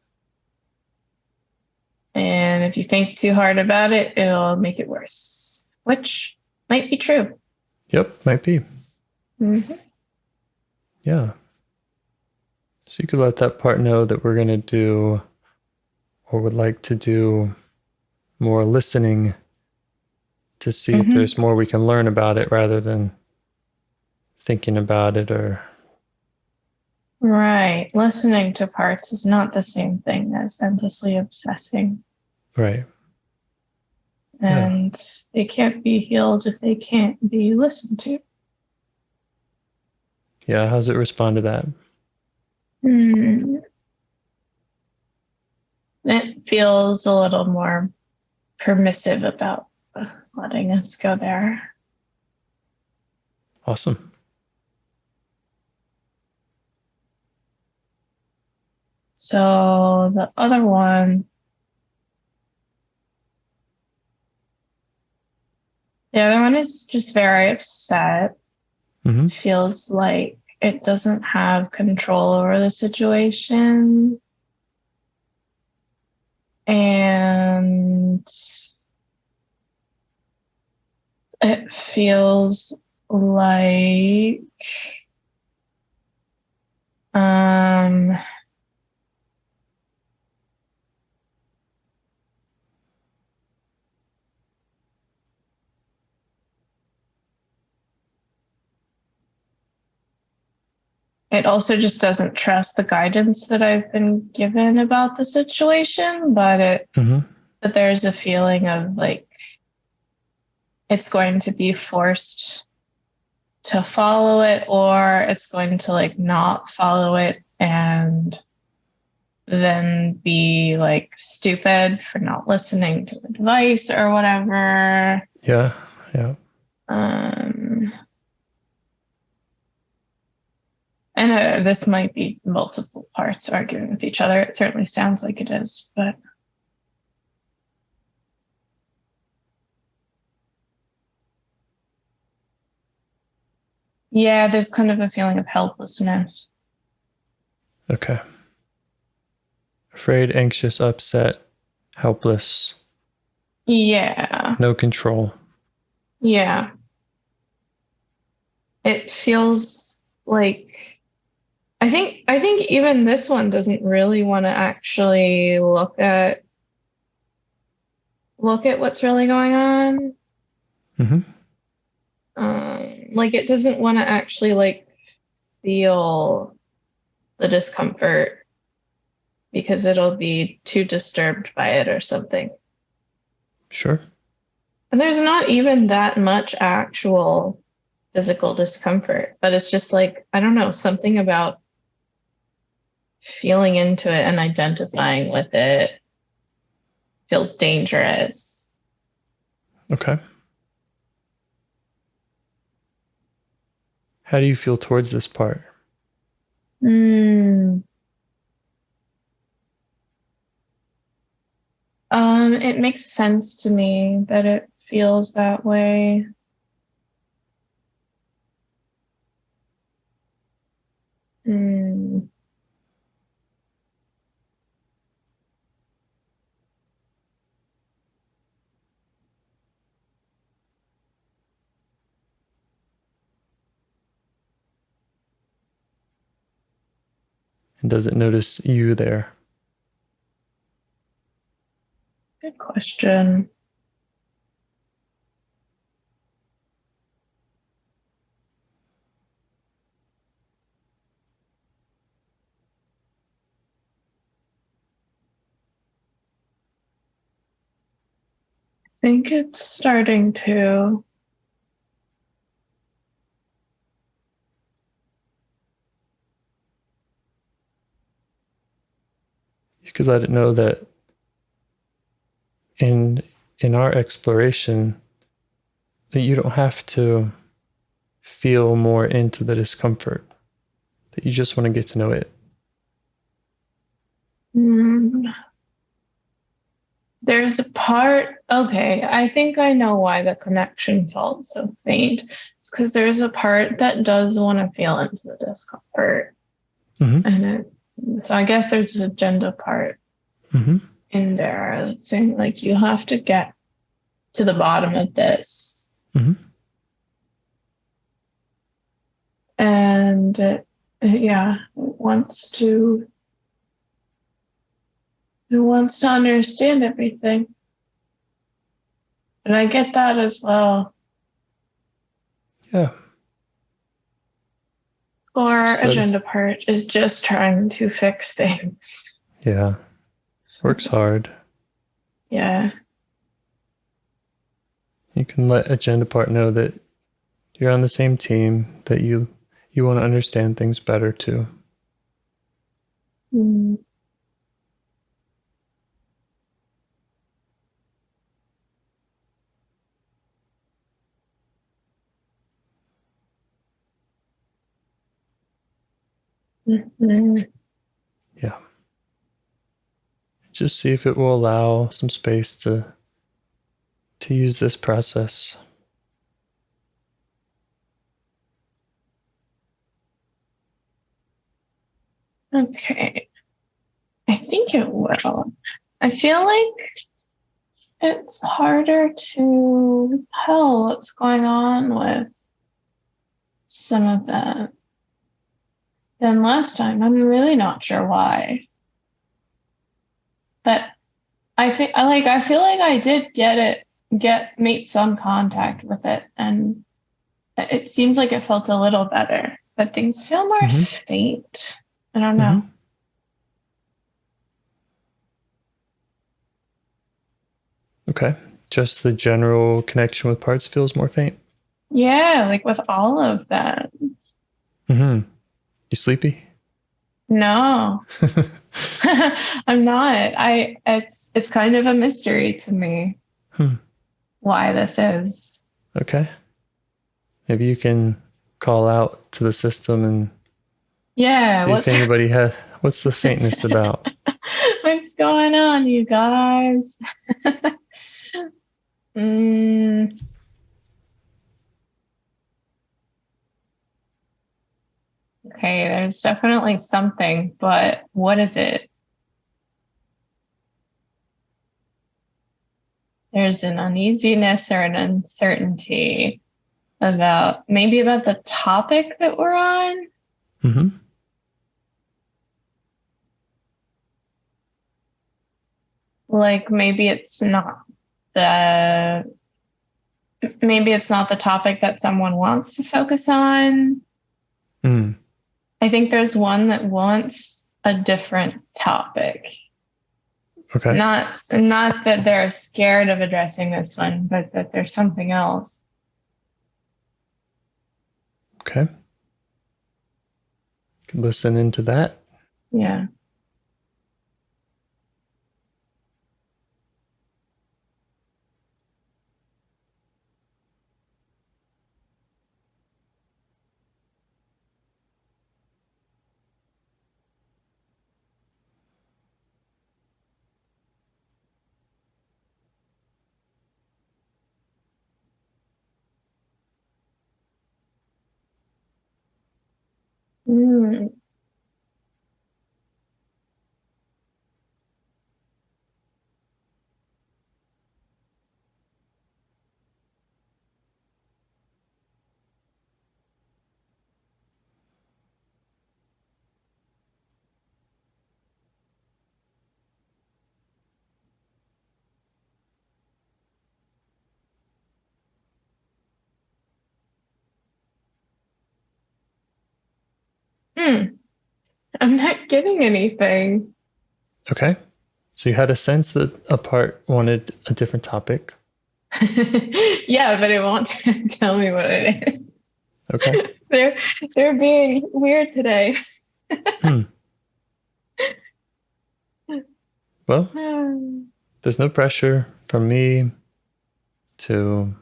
And if you think too hard about it, it'll make it worse, which might be true. Yep, might be. Mm-hmm. Yeah. So you could let that part know that we're going to do, or would like to do, more listening to see if there's more we can learn about it rather than thinking about it or... Right. Listening to parts is not the same thing as endlessly obsessing. Right. And they can't be healed if they can't be listened to. Yeah, how's it respond to that? It feels a little more permissive about letting us go there. Awesome. So the other one, is just very upset. Mm-hmm. It feels like it doesn't have control over the situation. And it feels like it also just doesn't trust the guidance that I've been given about the situation, but but there's a feeling of like it's going to be forced to follow it, or it's going to like not follow it and then be like stupid for not listening to advice or whatever. Yeah. And this might be multiple parts arguing with each other. It certainly sounds like it is, but yeah, there's kind of a feeling of helplessness. Okay. Afraid, anxious, upset, helpless. Yeah. No control. Yeah. It feels like I think even this one doesn't really want to actually look at what's really going on. Like it doesn't want to actually like feel the discomfort because it'll be too disturbed by it or something. Sure. And there's not even that much actual physical discomfort, but it's just like, I don't know, something about feeling into it and identifying with it feels dangerous. Okay. How do you feel towards this part? It makes sense to me that it feels that way. And does it notice you there? Good question. I think it's starting to. You could let it know that in our exploration, that you don't have to feel more into the discomfort, that you just want to get to know it. There's a part, okay, I think I know why the connection felt so faint. It's because there's a part that does want to feel into the discomfort. And so I guess there's an agenda part in there saying, like, you have to get to the bottom of this. And it wants to understand everything. And I get that as well. Yeah. Or agenda part is just trying to fix things. Yeah. Works hard. Yeah. You can let agenda part know that you're on the same team, that you want to understand things better too. Yeah. Just see if it will allow some space to use this process. Okay. I think it will. I feel like it's harder to tell what's going on with some of that than last time. I'm really not sure why. But I feel like I did make some contact with it, and it seems like it felt a little better, but things feel more faint. I don't know. Okay. Just the general connection with parts feels more faint? Yeah, like with all of that. You sleepy? No. I'm not. It's kind of a mystery to me why this is. Okay. Maybe you can call out to the system and see if anybody has. What's the faintness about? What's going on, you guys? Okay, there's definitely something, but what is it? There's an uneasiness or an uncertainty about the topic that we're on. Like maybe it's not the topic that someone wants to focus on. I think there's one that wants a different topic. Okay. Not that they're scared of addressing this one, but that there's something else. Okay. Listen into that. Yeah. I'm not getting anything. Okay. So you had a sense that a part wanted a different topic. Yeah, but it won't tell me what it is. Okay. They're being weird today. Well, there's no pressure from me to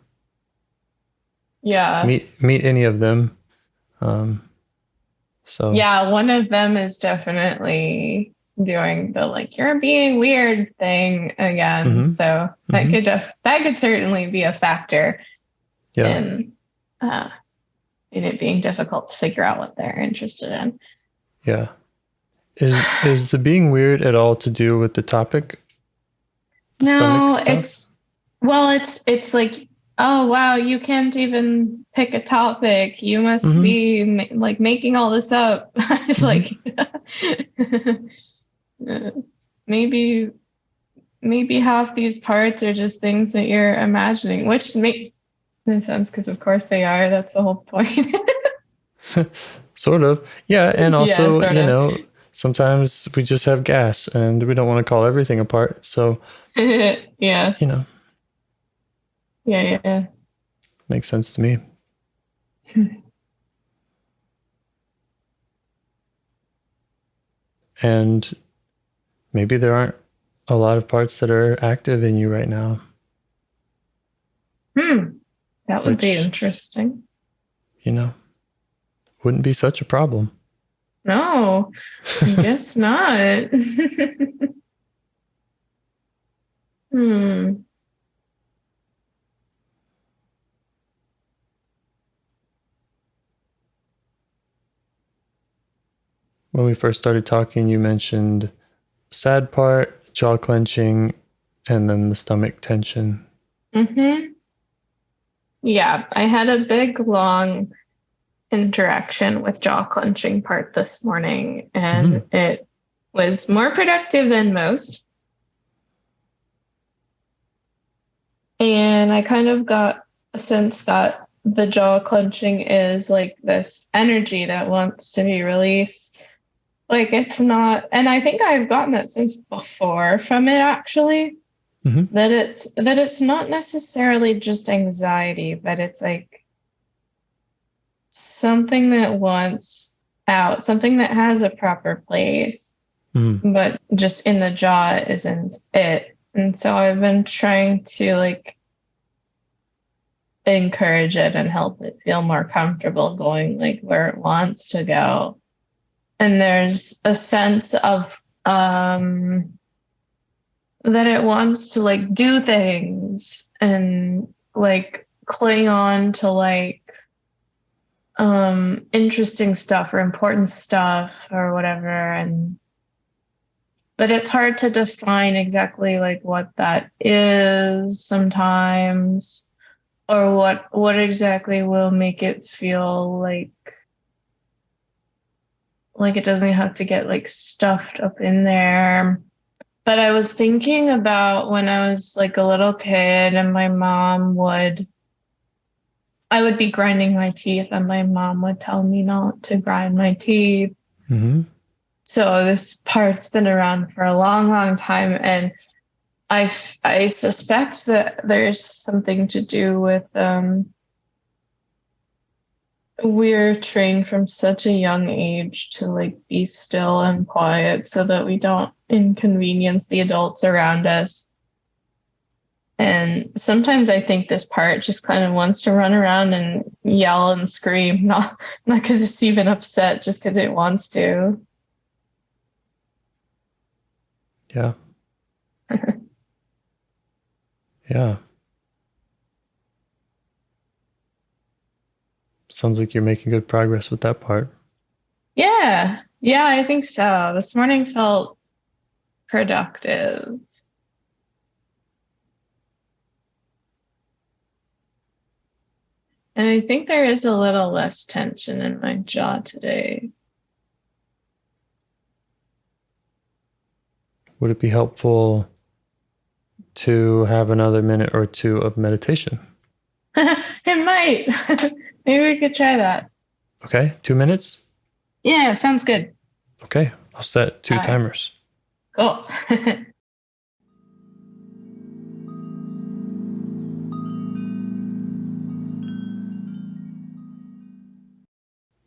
meet any of them. So yeah, one of them is definitely doing the like you're being weird thing again. So that could certainly be a factor in it being difficult to figure out what they're interested in. Yeah. Is the being weird at all to do with the topic? No, it's like, oh wow, you can't even pick a topic. You must be like making all this up. It's like maybe half these parts are just things that you're imagining, which makes no sense because of course they are. That's the whole point. Sort of. Yeah, and also, sometimes we just have gas and we don't want to call everything apart. So yeah. Yeah. Makes sense to me. And maybe there aren't a lot of parts that are active in you right now. That would be interesting. Wouldn't be such a problem. No, I guess not. When we first started talking, you mentioned sad part, jaw clenching, and then the stomach tension. Yeah, I had a big, long interaction with jaw clenching part this morning, and it was more productive than most. And I kind of got a sense that the jaw clenching is like this energy that wants to be released. Like it's not, and I think I've gotten that sense before from it actually. That it's not necessarily just anxiety, but it's like something that wants out, something that has a proper place, but just in the jaw isn't it. And so I've been trying to like encourage it and help it feel more comfortable going like where it wants to go. And there's a sense of that it wants to like do things and like cling on to like interesting stuff or important stuff or whatever. But it's hard to define exactly like what that is sometimes, or what exactly will make it feel like it doesn't have to get like stuffed up in there. But I was thinking about when I was like a little kid and I would be grinding my teeth and my mom would tell me not to grind my teeth. So this part's been around for a long, long time. And I suspect that there's something to do with we're trained from such a young age to like be still and quiet so that we don't inconvenience the adults around us. And sometimes I think this part just kind of wants to run around and yell and scream, not because it's even upset, just because it wants to. Yeah. Yeah. Sounds like you're making good progress with that part. Yeah, I think so. This morning felt productive. And I think there is a little less tension in my jaw today. Would it be helpful to have another minute or two of meditation? It might. Maybe we could try that. Okay, 2 minutes? Yeah, sounds good. Okay, I'll set 2 timers. Cool.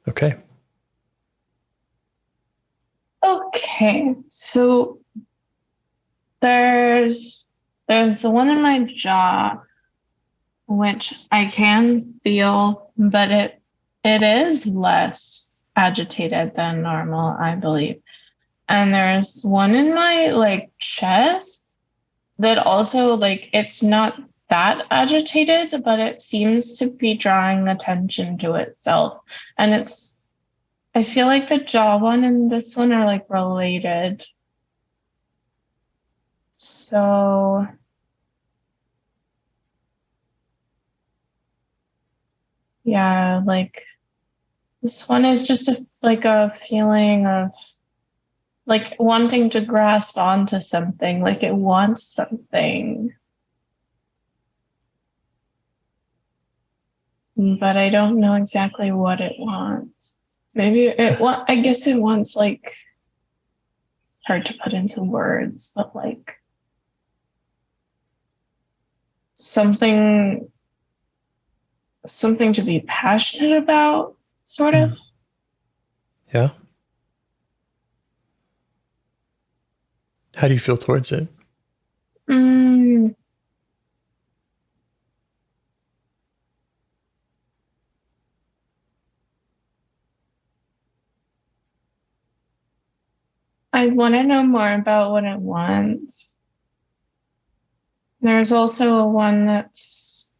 Okay. Okay, so there's the one in my jaw, which I can feel, but it is less agitated than normal, I believe. And there's one in my like chest that also like it's not that agitated, but it seems to be drawing attention to itself. And I feel like the jaw one and this one are like related. So yeah, like this one is just like a feeling of like wanting to grasp onto something, like it wants something. But I don't know exactly what it wants. Maybe I guess it wants like, hard to put into words, but like something to be passionate about, sort of. Yeah. How do you feel towards it? I want to know more about what it wants. There's also a one that's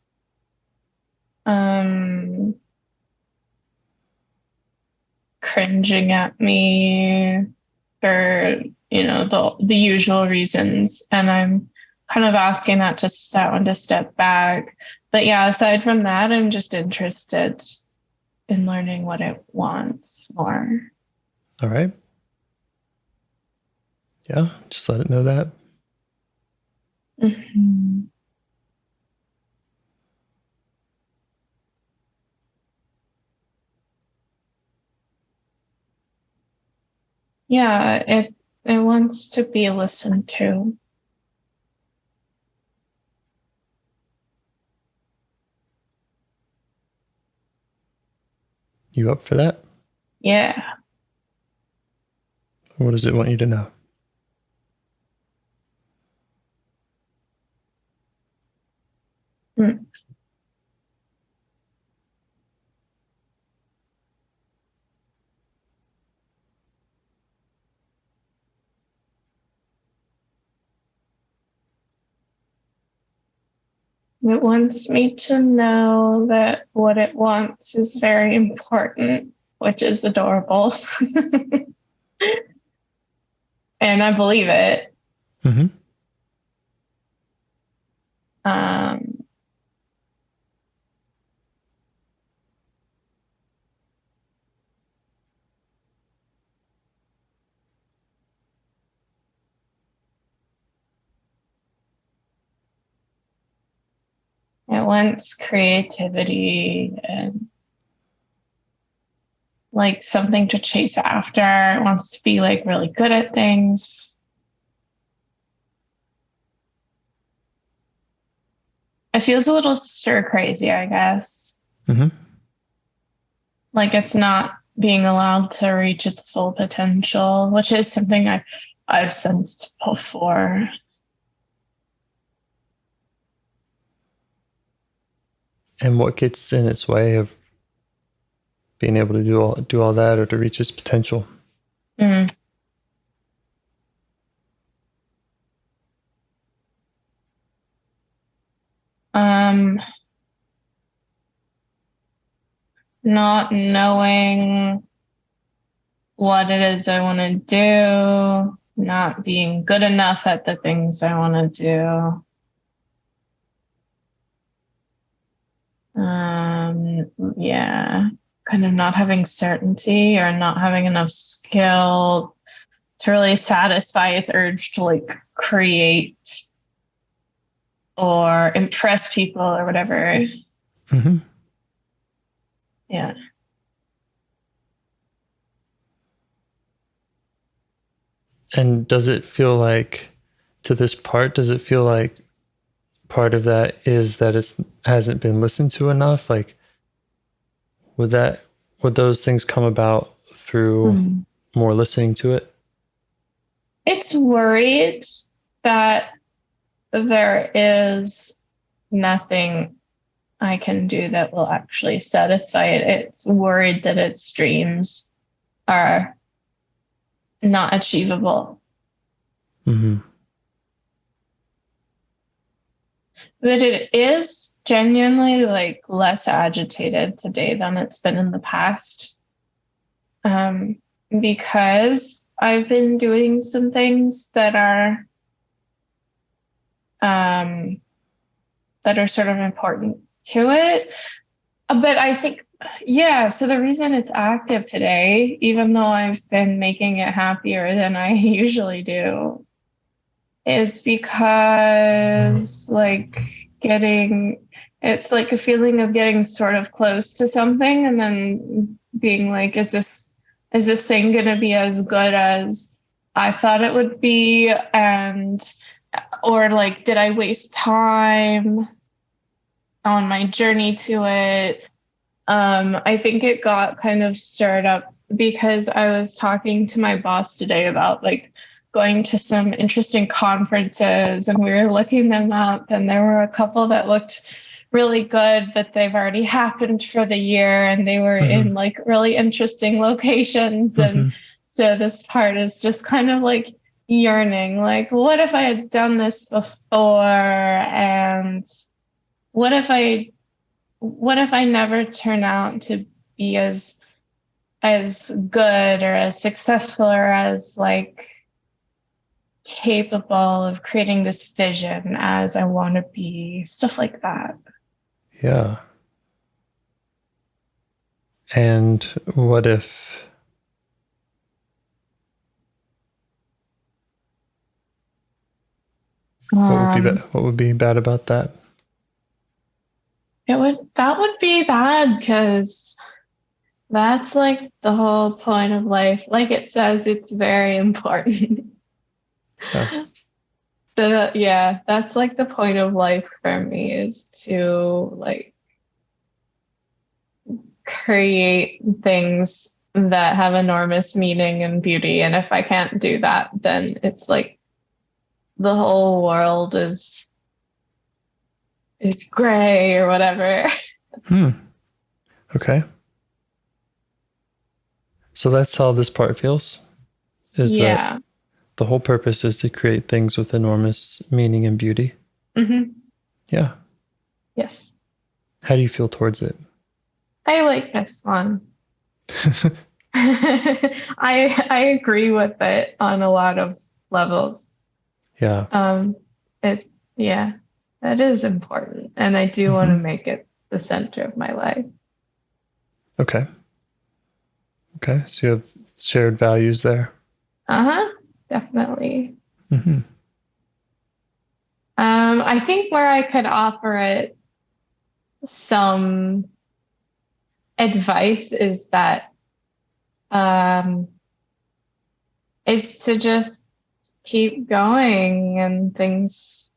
cringing at me for, the usual reasons, and I'm kind of asking that one to step back. But yeah, aside from that, I'm just interested in learning what it wants more. All right. Yeah, just let it know that. Mm-hmm. Yeah, it wants to be listened to. You up for that? Yeah. What does it want you to know? Mm. It wants me to know that what it wants is very important, which is adorable. And I believe it. Mm-hmm. It wants creativity and like something to chase after. It wants to be like really good at things. It feels a little stir crazy, I guess. Mm-hmm. Like it's not being allowed to reach its full potential, which is something I've sensed before. And what gets in its way of being able to do all that or to reach its potential? Not knowing what it is I want to do, not being good enough at the things I want to do. Yeah, kind of not having certainty or not having enough skill to really satisfy its urge to like create or impress people or whatever. Mm-hmm. Yeah. And does it feel like, to this part, does it feel like part of that is that it hasn't been listened to enough? Like, would those things come about through more listening to it? It's worried that there is nothing I can do that will actually satisfy it. It's worried that its dreams are not achievable. Mm-hmm. But it is genuinely like less agitated today than it's been in the past. Because I've been doing some things that are sort of important to it. But I think, yeah, so the reason it's active today, even though I've been making it happier than I usually do, is because it's like a feeling of getting sort of close to something and then being like, is this thing going to be as good as I thought it would be? Or like, did I waste time on my journey to it? I think it got kind of stirred up because I was talking to my boss today about like going to some interesting conferences, and we were looking them up, and there were a couple that looked really good, but they've already happened for the year, and they were in like really interesting locations. And so this part is just kind of like yearning, like, what if I had done this before? And what if I never turn out to be as good or as successful or as like capable of creating this vision as I want to be, stuff like that. Yeah. And what if what would be bad about that? That would be bad because that's like the whole point of life. Like it says, it's very important. Yeah. So yeah, that's like the point of life for me, is to like create things that have enormous meaning and beauty. And if I can't do that, then it's like the whole world is gray or whatever. Okay. So that's how this part feels? Is that the whole purpose is to create things with enormous meaning and beauty? Yeah. Yes. How do you feel towards it? I like this one. I agree with it on a lot of levels. Yeah. That is important, and I do want to make it the center of my life. Okay. So you have shared values there. Definitely. I think where I could offer it some advice is that is to just keep going, and things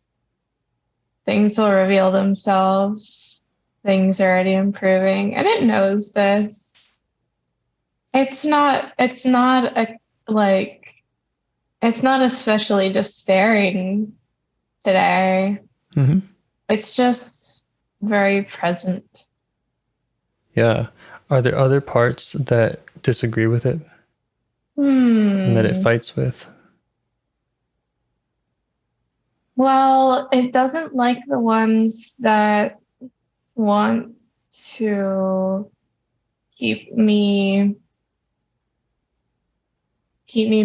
will reveal themselves. Things are already improving, and it knows this. It's not especially despairing today. It's just very present. Yeah. Are there other parts that disagree with it? And that it fights with? Well, it doesn't like the ones that want to keep me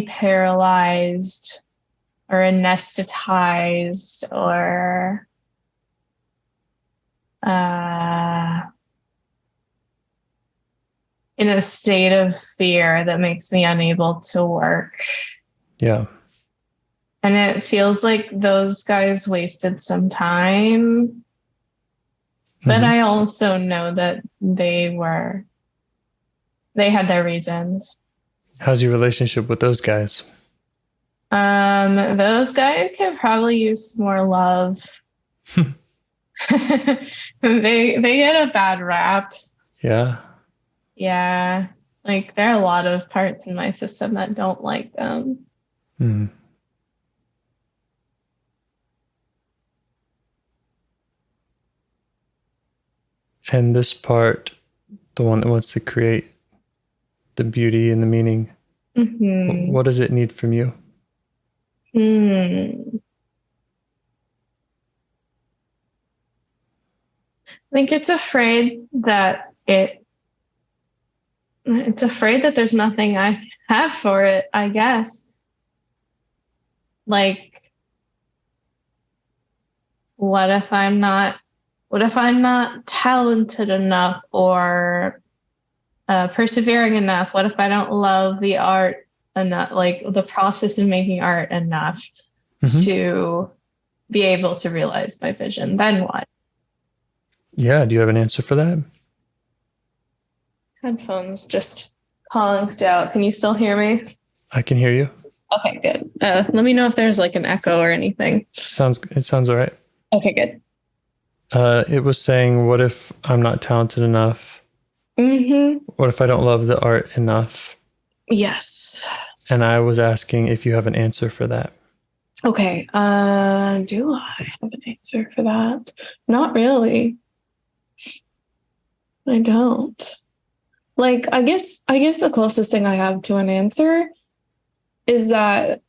paralyzed or anesthetized or in a state of fear that makes me unable to work. Yeah. And it feels like those guys wasted some time. But I also know that they had their reasons. How's your relationship with those guys? Those guys could probably use more love. They get a bad rap. Yeah. Yeah. Like there are a lot of parts in my system that don't like them. Hmm. And this part, the one that wants to create the beauty and the meaning, what does it need from you? I think it's afraid that it's afraid that there's nothing I have for it, I guess. Like, what if I'm not talented enough or persevering enough? What if I don't love the art enough, like the process of making art enough to be able to realize my vision? Then what? Yeah. Do you have an answer for that? Headphones just conked out. Can you still hear me? I can hear you. Okay, good. Let me know if there's like an echo or anything. It sounds all right. Okay, good. It was saying, what if I'm not talented enough? What if I don't love the art enough? Yes. And I was asking if you have an answer for that. Okay. Do I have an answer for that? Not really. I don't. Like, I guess the closest thing I have to an answer is that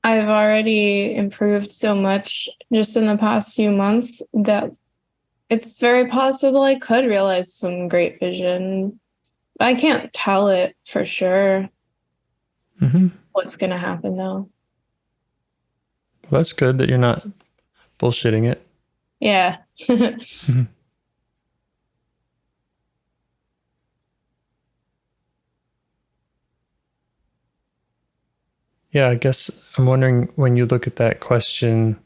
I've already improved so much just in the past few months that it's very possible I could realize some great vision. I can't tell it for sure what's going to happen, though. Well, that's good that you're not bullshitting it. Yeah. Yeah, I guess I'm wondering, when you look at that question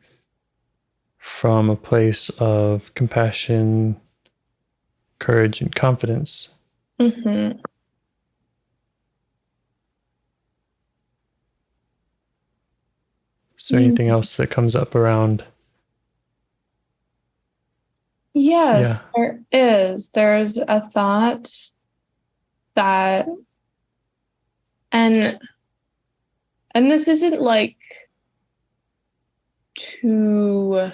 from a place of compassion, courage, and confidence. Is there anything else that comes up around? Yes, there is. There's a thought that, and this isn't like to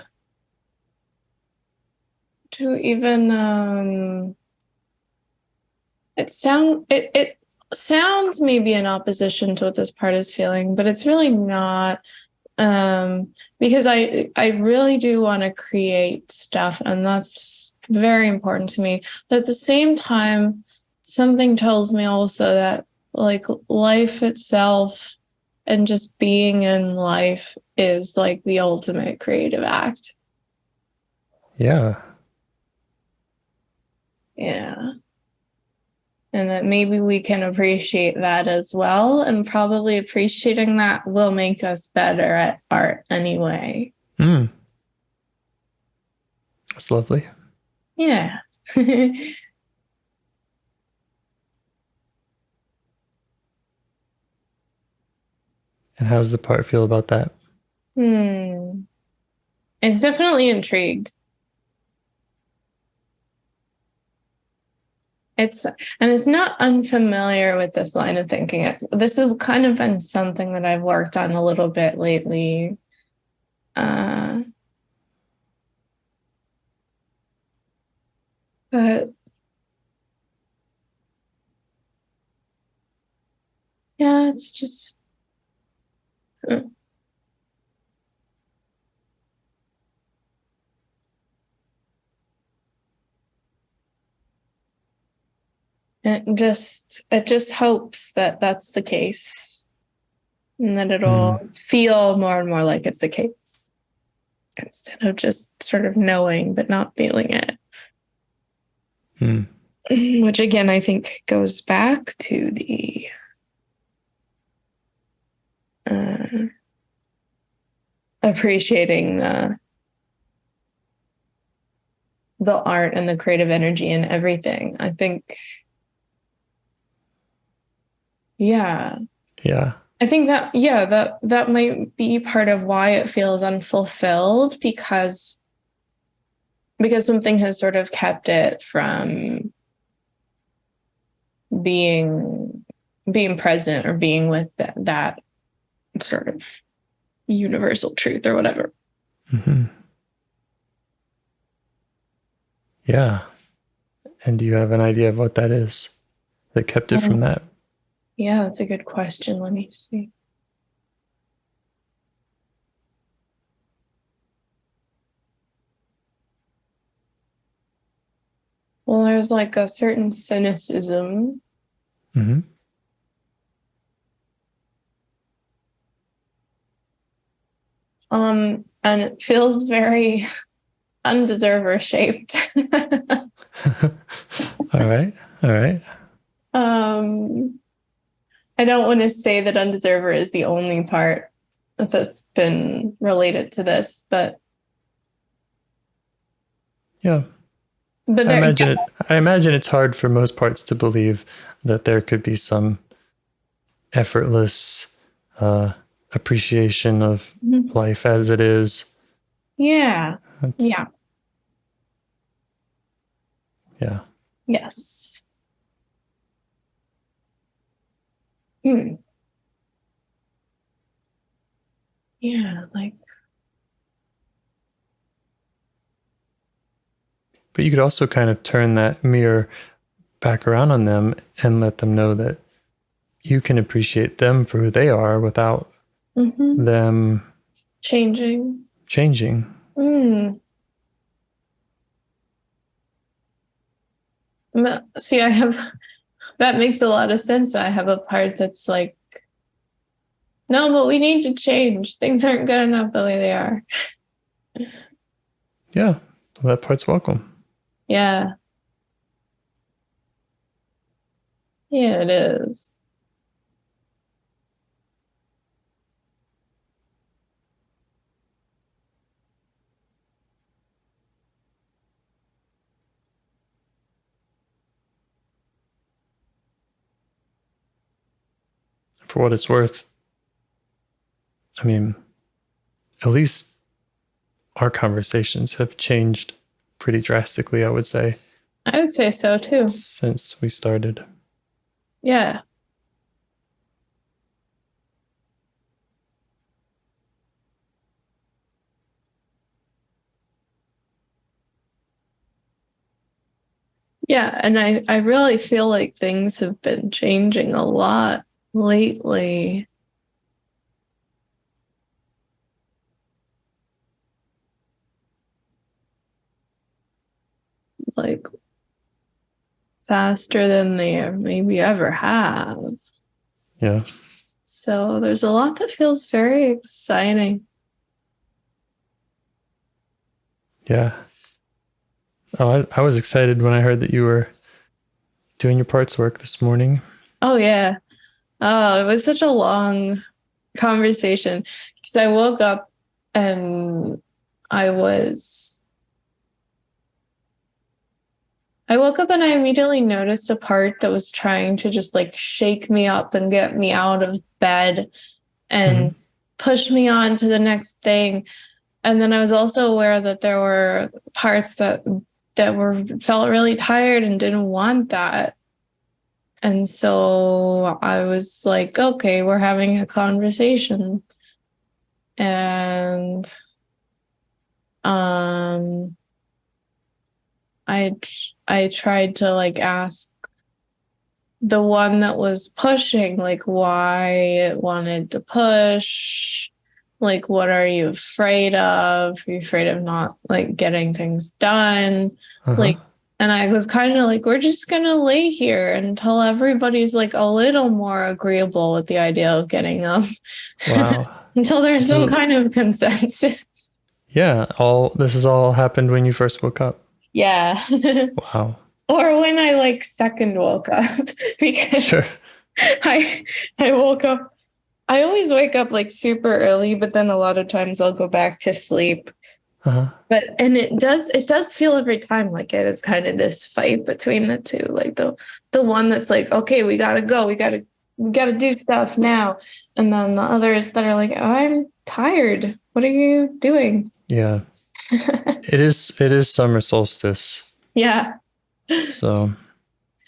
even it sounds maybe in opposition to what this part is feeling, but it's really not. Because I really do want to create stuff, and that's very important to me. But at the same time, something tells me also that like life itself and just being in life is like the ultimate creative act. Yeah. Yeah. And that maybe we can appreciate that as well. And probably appreciating that will make us better at art anyway. That's lovely. Yeah. And how does the part feel about that? It's definitely intrigued. It's not unfamiliar with this line of thinking. This has kind of been something that I've worked on a little bit lately. But yeah, it's just it just hopes that that's the case, and that it'll feel more and more like it's the case, instead of just sort of knowing but not feeling it. Which again, I think goes back to the appreciating the art and the creative energy and everything. I think, yeah. Yeah. I think that, yeah, that might be part of why it feels unfulfilled, because something has sort of kept it from being present or being with that sort of universal truth or whatever. Mm-hmm. Yeah. And do you have an idea of what that is that kept it from that? Yeah, that's a good question. Let me see. Well, there's like a certain cynicism. Mm-hmm. And it feels very undeserver shaped. All right. I don't want to say that undeserver is the only part that's been related to this, but yeah. But I imagine it's hard for most parts to believe that there could be some effortless appreciation of life as it is. Yeah. Yeah. Yeah. Yes. Yeah, like. But you could also kind of turn that mirror back around on them and let them know that you can appreciate them for who they are without them changing. See, that makes a lot of sense. I have a part that's like, no, but we need to change. Things aren't good enough the way they are. Yeah, well, that part's welcome. Yeah. Yeah, it is. For what it's worth, I mean, at least our conversations have changed pretty drastically, I would say. I would say so too. Since we started. Yeah. Yeah, and I really feel like things have been changing a lot lately. Like faster than they maybe ever have. Yeah. So there's a lot that feels very exciting. Yeah. Oh, I was excited when I heard that you were doing your parts work this morning. Oh, yeah. Oh, it was such a long conversation because I woke up and I immediately noticed a part that was trying to just like shake me up and get me out of bed and push me on to the next thing. And then I was also aware that there were parts that felt really tired and didn't want that. And so I was like, okay, we're having a conversation. And I tried to like ask the one that was pushing, like why it wanted to push, like what are you afraid of? Are you afraid of not like getting things done? Like, and I was kind of like, we're just gonna lay here until everybody's like a little more agreeable with the idea of getting up. Wow. Until there's some kind of consensus. Yeah, this has all happened when you first woke up. Yeah. Wow. Or when I like second woke up, because I woke up. I always wake up like super early, but then a lot of times I'll go back to sleep. But it does feel every time like it is kind of this fight between the two, like the one that's like, okay, we gotta go, we gotta we got to do stuff now. And then the others that are like, I'm tired. What are you doing? Yeah. It is summer solstice. Yeah. So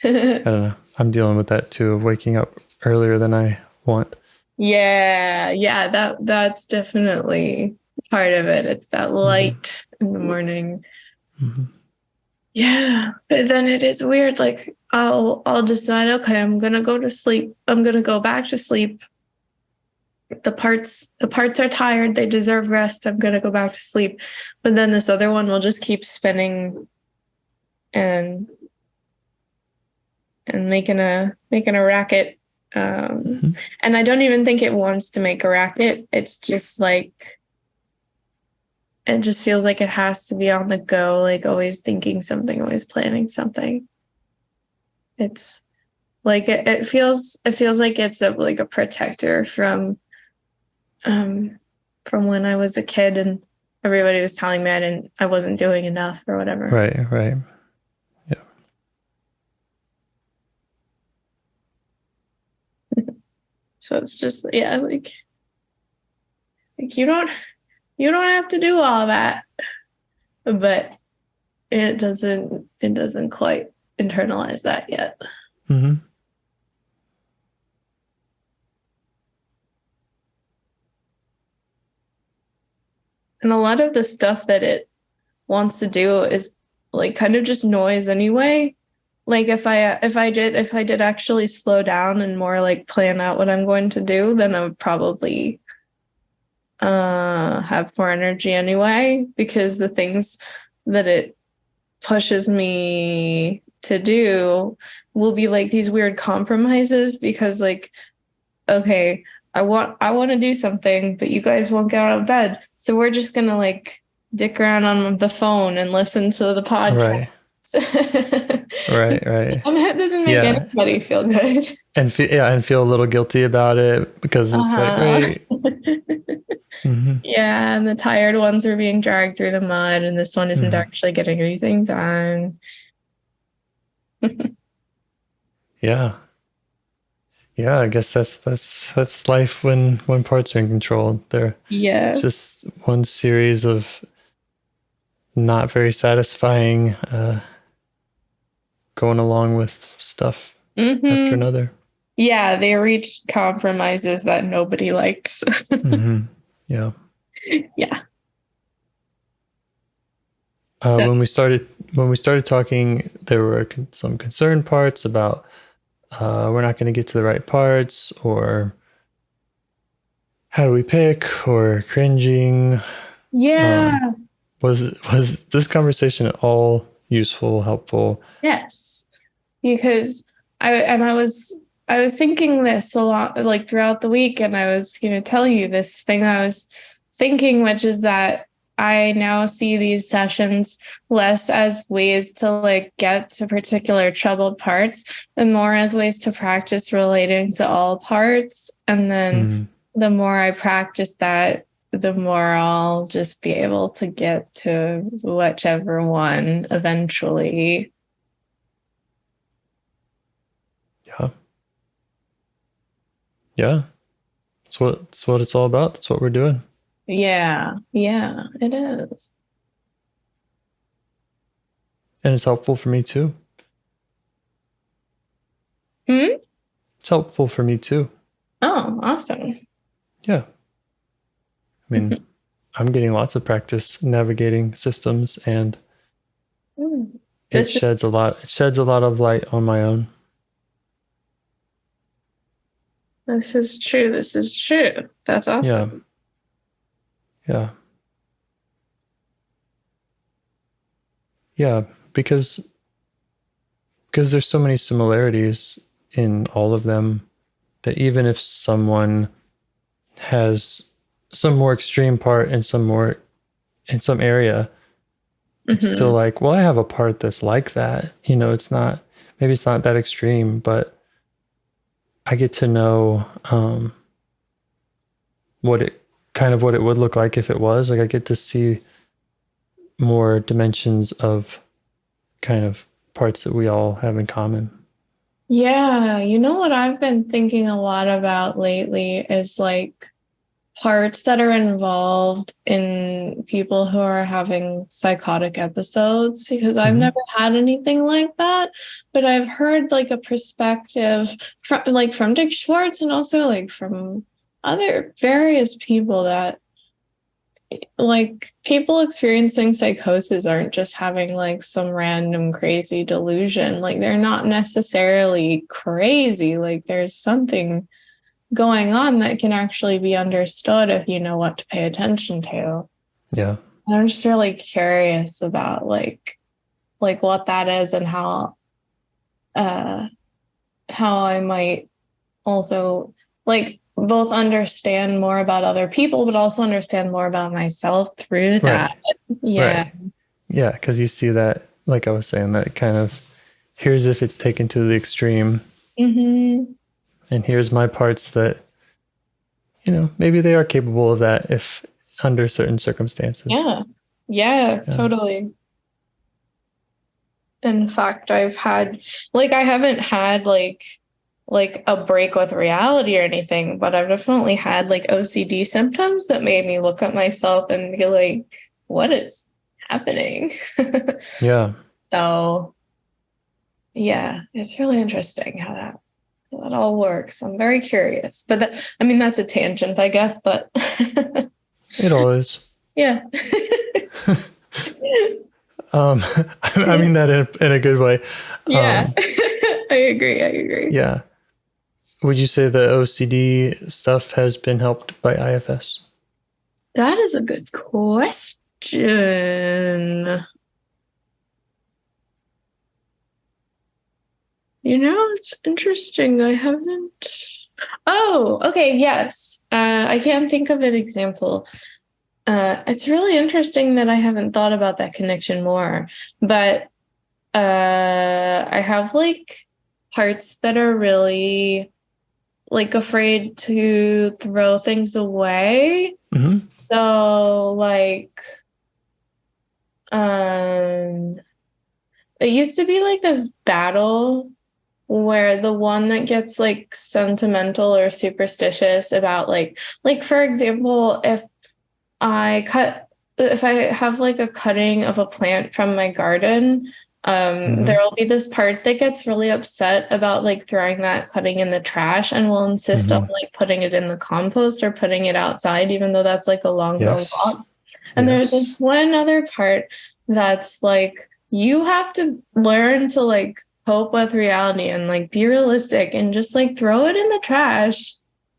I don't know. I'm dealing with that too, of waking up earlier than I want. Yeah, that's definitely part of it. It's that light in the morning. Mm-hmm. Yeah, but then it is weird. Like I'll decide, okay, I'm gonna go to sleep. I'm gonna go back to sleep. The parts are tired. They deserve rest. I'm gonna go back to sleep. But then this other one will just keep spinning and making a racket. And I don't even think it wants to make a racket. It's just like, it just feels like it has to be on the go, like always thinking something, always planning something. It's like it feels like it's like a protector from when I was a kid and everybody was telling me I wasn't doing enough or whatever. Right. Yeah. So it's just, yeah, like you don't have to do all that, but it doesn't quite internalize that yet. Mm-hmm. And a lot of the stuff that it wants to do is like kind of just noise anyway. Like if I did actually slow down and more like plan out what I'm going to do, then I would probably have more energy anyway, because the things that it pushes me to do will be like these weird compromises, because like, okay, I want to do something, but you guys won't get out of bed, so we're just gonna like dick around on the phone and listen to the podcast. Right. And that doesn't make anybody feel good. And feel a little guilty about it, because it's like, right. Yeah, and the tired ones are being dragged through the mud, and this one isn't actually getting anything done. Yeah, I guess that's life when parts are in control. It's just one series of not very satisfying going along with stuff after another. Yeah, they reach compromises that nobody likes. Yeah. So, when we started talking, there were some concerned parts about we're not going to get to the right parts, or how do we pick, or cringing. Yeah. Was this conversation at all useful, helpful? Yes, because I was thinking this a lot, like throughout the week, and I was going to tell you this thing I was thinking, which is that I now see these sessions less as ways to like get to particular troubled parts and more as ways to practice relating to all parts. And then the more I practice that, the more I'll just be able to get to whichever one eventually. Yeah. That's what it's all about. That's what we're doing. Yeah, it is. And it's helpful for me too. It's helpful for me too. Oh, awesome. Yeah. I mean, I'm getting lots of practice navigating systems, and it sheds a lot of light on my own. This is true. That's awesome. Yeah, because there's so many similarities in all of them, that even if someone has some more extreme part in some area, it's still like, well, I have a part that's like that. It's not that extreme, but I get to know what it would look like if it was. Like, I get to see more dimensions of kind of parts that we all have in common. Yeah, you know what I've been thinking a lot about lately is like parts that are involved in people who are having psychotic episodes, because I've Mhm. never had anything like that, but I've heard like a perspective from Dick Schwartz and also like from other various people that like people experiencing psychosis aren't just having like some random crazy delusion. Like they're not necessarily crazy. Like there's something going on that can actually be understood if you know what to pay attention to. Yeah. And I'm just really curious about like what that is and uh how I might also like both understand more about other people but also understand more about myself through that. Right. Yeah. Right. Yeah, because you see that, like I was saying, that kind of here's if it's taken to the extreme, Mm-hmm. and here's my parts that, maybe they are capable of that if under certain circumstances. Yeah, totally. In fact, I haven't had like a break with reality or anything, but I've definitely had like OCD symptoms that made me look at myself and be like, what is happening? Yeah. So yeah, it's really interesting how that all works. I'm very curious. But that's a tangent, I guess, but It all is. yeah. I mean that in a good way. Yeah. I agree. Yeah. Would you say the OCD stuff has been helped by IFS? That is a good question. It's interesting. I haven't. Oh, okay. Yes. I can't think of an example. It's really interesting that I haven't thought about that connection more. But I have like parts that are really like afraid to throw things away. Mm-hmm. So like, it used to be like this battle where the one that gets like sentimental or superstitious about like for example, if I have like a cutting of a plant from my garden, there will be this part that gets really upset about like throwing that cutting in the trash and will insist on like putting it in the compost or putting it outside, even though that's like a longer walk. And there's this one other part that's like, you have to learn to like cope with reality and like be realistic and just like throw it in the trash,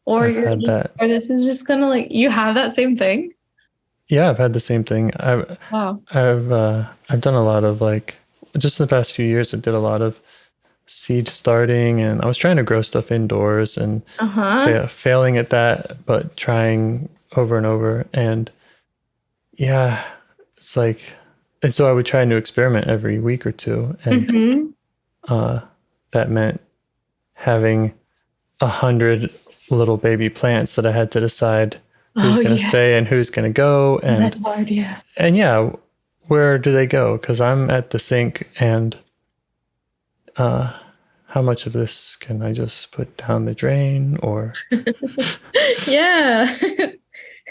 or or this is just gonna like, you have that same thing. Yeah, I've had the same thing. Wow. I've done a lot of like, just in the past few years, I did a lot of seed starting, and I was trying to grow stuff indoors and failing at that, but trying over and over. And yeah, it's like, and so I would try a new experiment every week or two, and that meant having 100 little baby plants that I had to decide who's going to stay and who's going to go. And that's hard, yeah. And yeah, where do they go? Because I'm at the sink, and how much of this can I just put down the drain? Or yeah.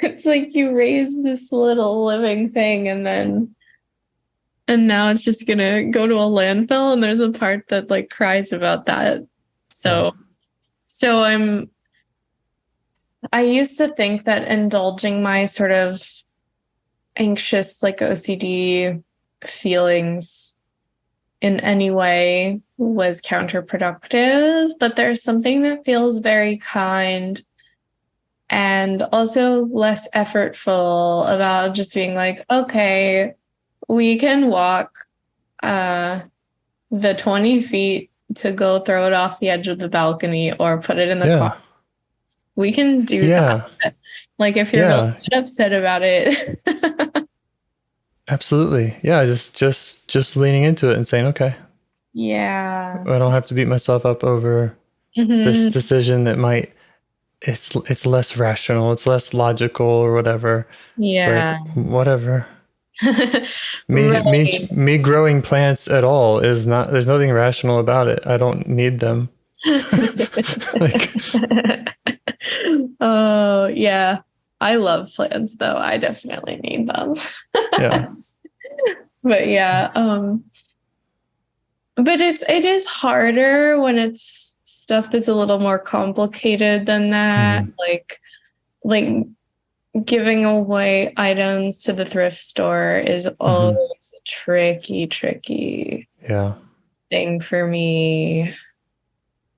It's like you raise this little living thing and now it's just gonna go to a landfill, and there's a part that like cries about that. So I used to think that indulging my sort of anxious, like OCD feelings in any way was counterproductive, but there's something that feels very kind and also less effortful about just being like, okay, we can walk the 20 feet to go throw it off the edge of the balcony or put it in the car. We can do that. Like if you're really upset about it. Absolutely. Yeah, just leaning into it and saying, okay. Yeah. I don't have to beat myself up over this decision that it's less rational, it's less logical or whatever. Yeah. It's like, whatever. Me growing plants at all is not, there's nothing rational about it. I don't need them. Like, oh yeah, I love plants though. I definitely need them. yeah. But yeah, but it is harder when it's stuff that's a little more complicated than that. Like giving away items to the thrift store is always a tricky Yeah. thing for me,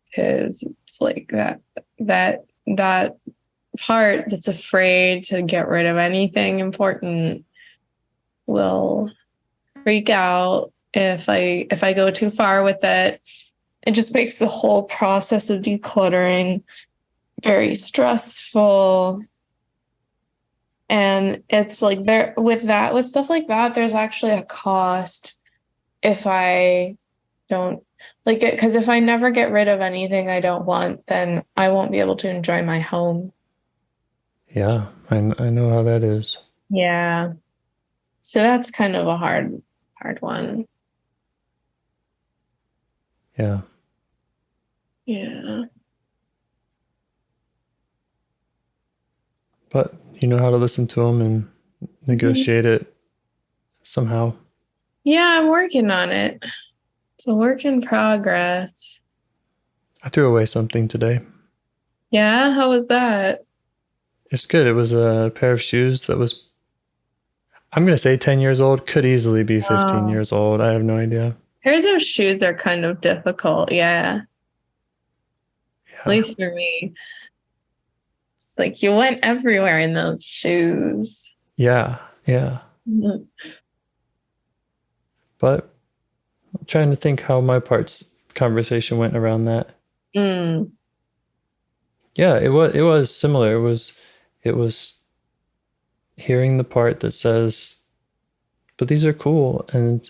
because it's like that part that's afraid to get rid of anything important will freak out if I go too far with it. It just makes the whole process of decluttering very stressful. And it's like with stuff like that, there's actually a cost if I don't like it, because if I never get rid of anything I don't want, then I won't be able to enjoy my home. Yeah, I know how that is. Yeah. So that's kind of a hard one. Yeah. Yeah. But you know how to listen to them and negotiate it somehow. Yeah, I'm working on it. It's a work in progress. I threw away something today. Yeah, how was that? It's good. It was a pair of shoes that was, I'm going to say 10 years old, could easily be 15 years old. I have no idea. Pairs of shoes are kind of difficult. Yeah. At least for me. It's like you went everywhere in those shoes. Yeah. Yeah. Mm-hmm. But I'm trying to think how my parts conversation went around that. Yeah, it was similar. It was hearing the part that says, but these are cool, and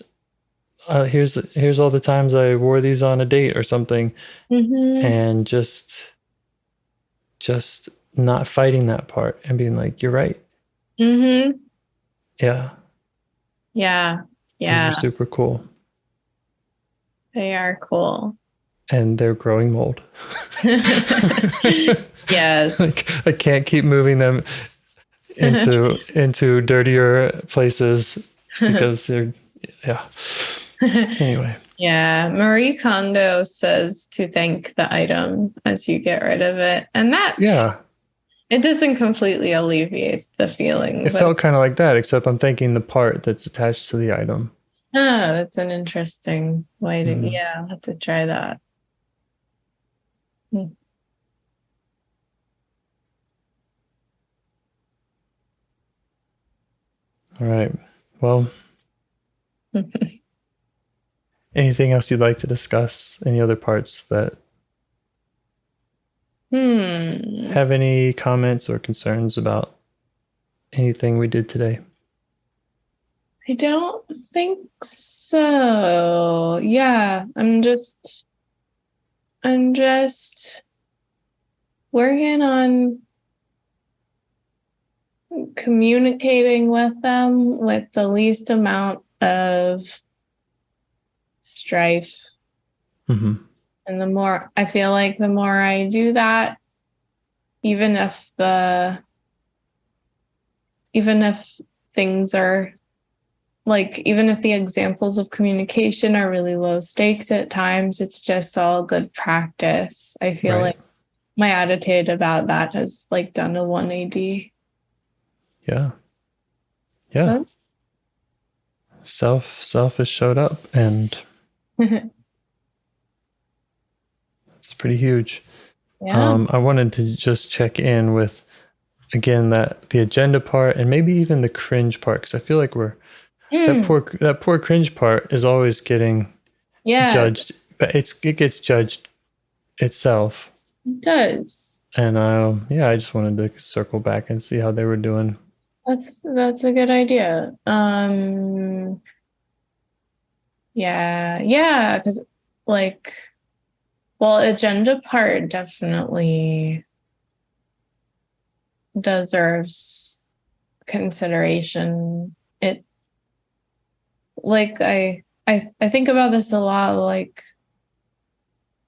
here's all the times I wore these on a date or something, and just not fighting that part and being like, you're right. Yeah. These are super cool. They are cool. And they're growing mold. Yes. Like, I can't keep moving them into dirtier places because they're, yeah. Anyway. Yeah. Marie Kondo says to thank the item as you get rid of it. And that, yeah, it doesn't completely alleviate the feeling. It felt kind of like that, except I'm thanking the part that's attached to the item. Oh, that's an interesting way to, yeah, I'll have to try that. All right. Well, anything else you'd like to discuss? Any other parts that have any comments or concerns about anything we did today? I don't think so. Yeah, I'm just working on communicating with them with the least amount of strife. And the more I feel like the more I do that, even if things are like, even if the examples of communication are really low stakes at times, it's just all good practice. I feel like my attitude about that has like done a 180. Yeah. Yeah. So? Self has showed up, and it's pretty huge. Yeah. I wanted to just check in with, again, that the agenda part and maybe even the cringe part, because I feel like that poor cringe part is always getting judged, but it gets judged itself. It does. And I just wanted to circle back and see how they were doing. That's a good idea. Yeah, because agenda part definitely deserves consideration. like I think about this a lot, like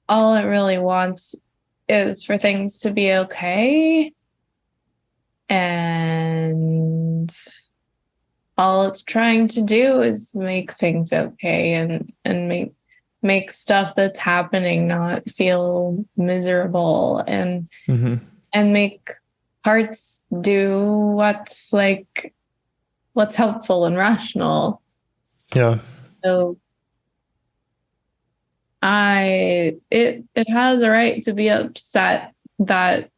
all it really wants is for things to be okay. And all it's trying to do is make things okay and make stuff that's happening not feel miserable and make parts do what's helpful and rational. Yeah. So it has a right to be upset that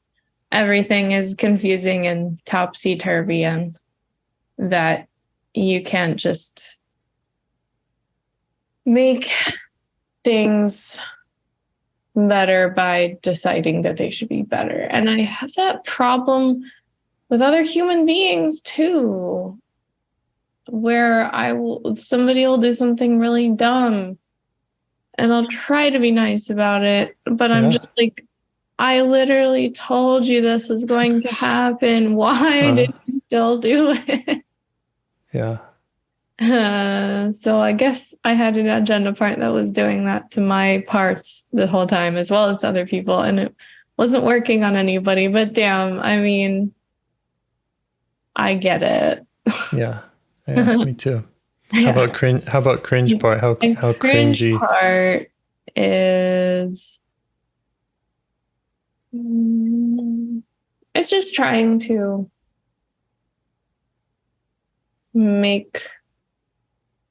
everything is confusing and topsy-turvy and that you can't just make things better by deciding that they should be better. And I have that problem with other human beings too, where somebody will do something really dumb and I'll try to be nice about it, but I'm just like, I literally told you this was going to happen. Why did you still do it? Yeah. So I guess I had an agenda part that was doing that to my parts the whole time, as well as to other people, and it wasn't working on anybody. But damn, I mean, I get it. Yeah, me too. How about cringe? How about cringe part? How cringe cringy part is? It's just trying to make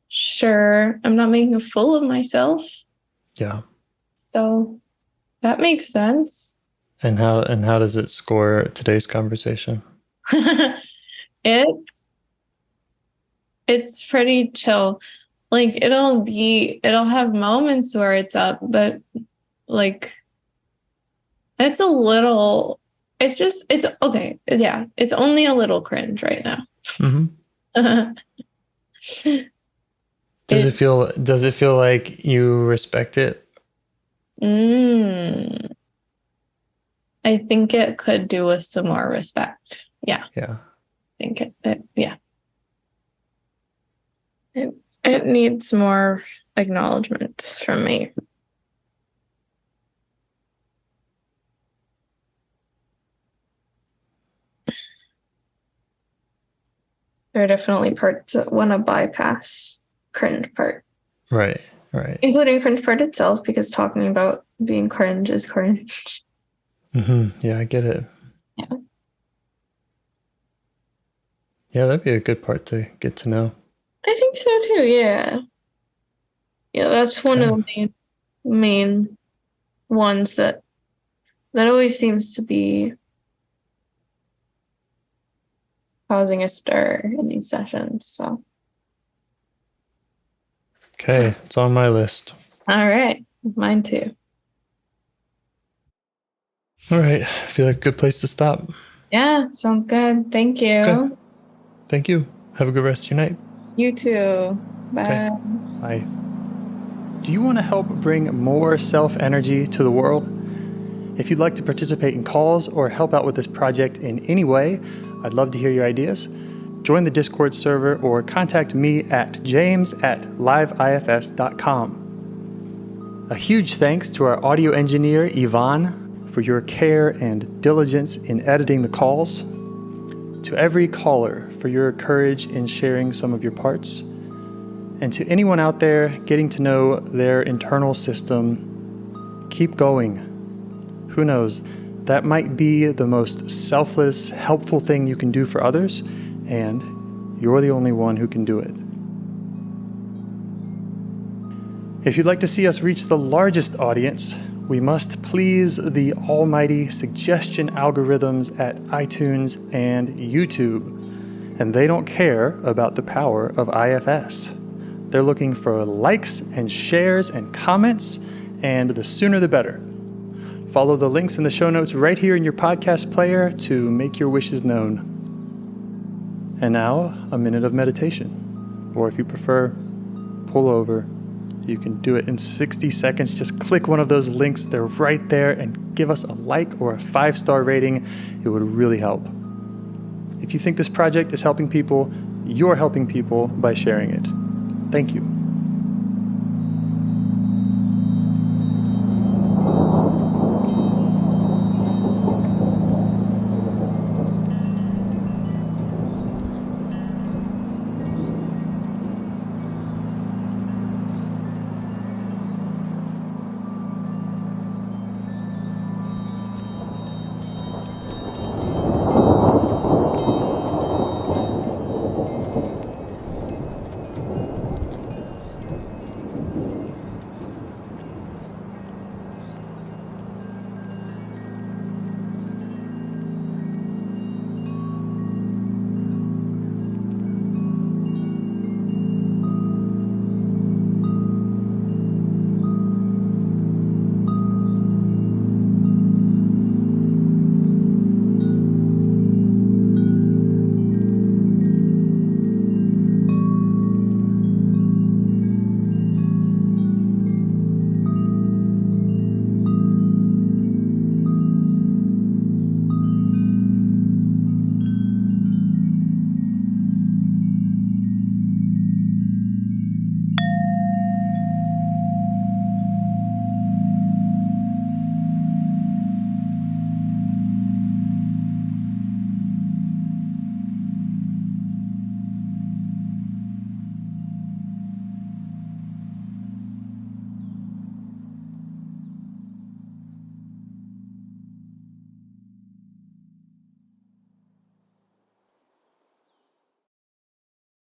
sure I'm not making a fool of myself. Yeah. So that makes sense. And how does it score today's conversation? It's pretty chill. Like it'll have moments where it's up, but like it's okay. Yeah, it's only a little cringe right now. Does it feel like you respect it? I think it could do with some more respect. Yeah. Yeah. I think it needs more acknowledgement from me. There are definitely parts that want to bypass cringe part. Right. Including cringe part itself, because talking about being cringe is cringe. Yeah, I get it. Yeah. Yeah, that'd be a good part to get to know. I think so too, yeah. Yeah, that's one of the main ones that always seems to be causing a stir in these sessions. So okay, it's on my list. All right, mine too. All right, I feel like a good place to stop. Yeah, sounds good. Thank you. Okay. Thank you. Have a good rest of your night. You too. Bye. Okay. Bye. Do you want to help bring more self-energy to the world? If you'd like to participate in calls or help out with this project in any way, I'd love to hear your ideas. Join the Discord server or contact me at james@liveifs.com. A huge thanks to our audio engineer, Yvonne, for your care and diligence in editing the calls. To every caller for your courage in sharing some of your parts. And to anyone out there getting to know their internal system, keep going. Who knows? That might be the most selfless, helpful thing you can do for others, and you're the only one who can do it. If you'd like to see us reach the largest audience, we must please the almighty suggestion algorithms at iTunes and YouTube. And they don't care about the power of IFS. They're looking for likes and shares and comments, and the sooner the better. Follow the links in the show notes right here in your podcast player to make your wishes known. And now, a minute of meditation. Or if you prefer, pull over. You can do it in 60 seconds. Just click one of those links. They're right there, and give us a like or a 5-star rating. It would really help. If you think this project is helping people, you're helping people by sharing it. Thank you.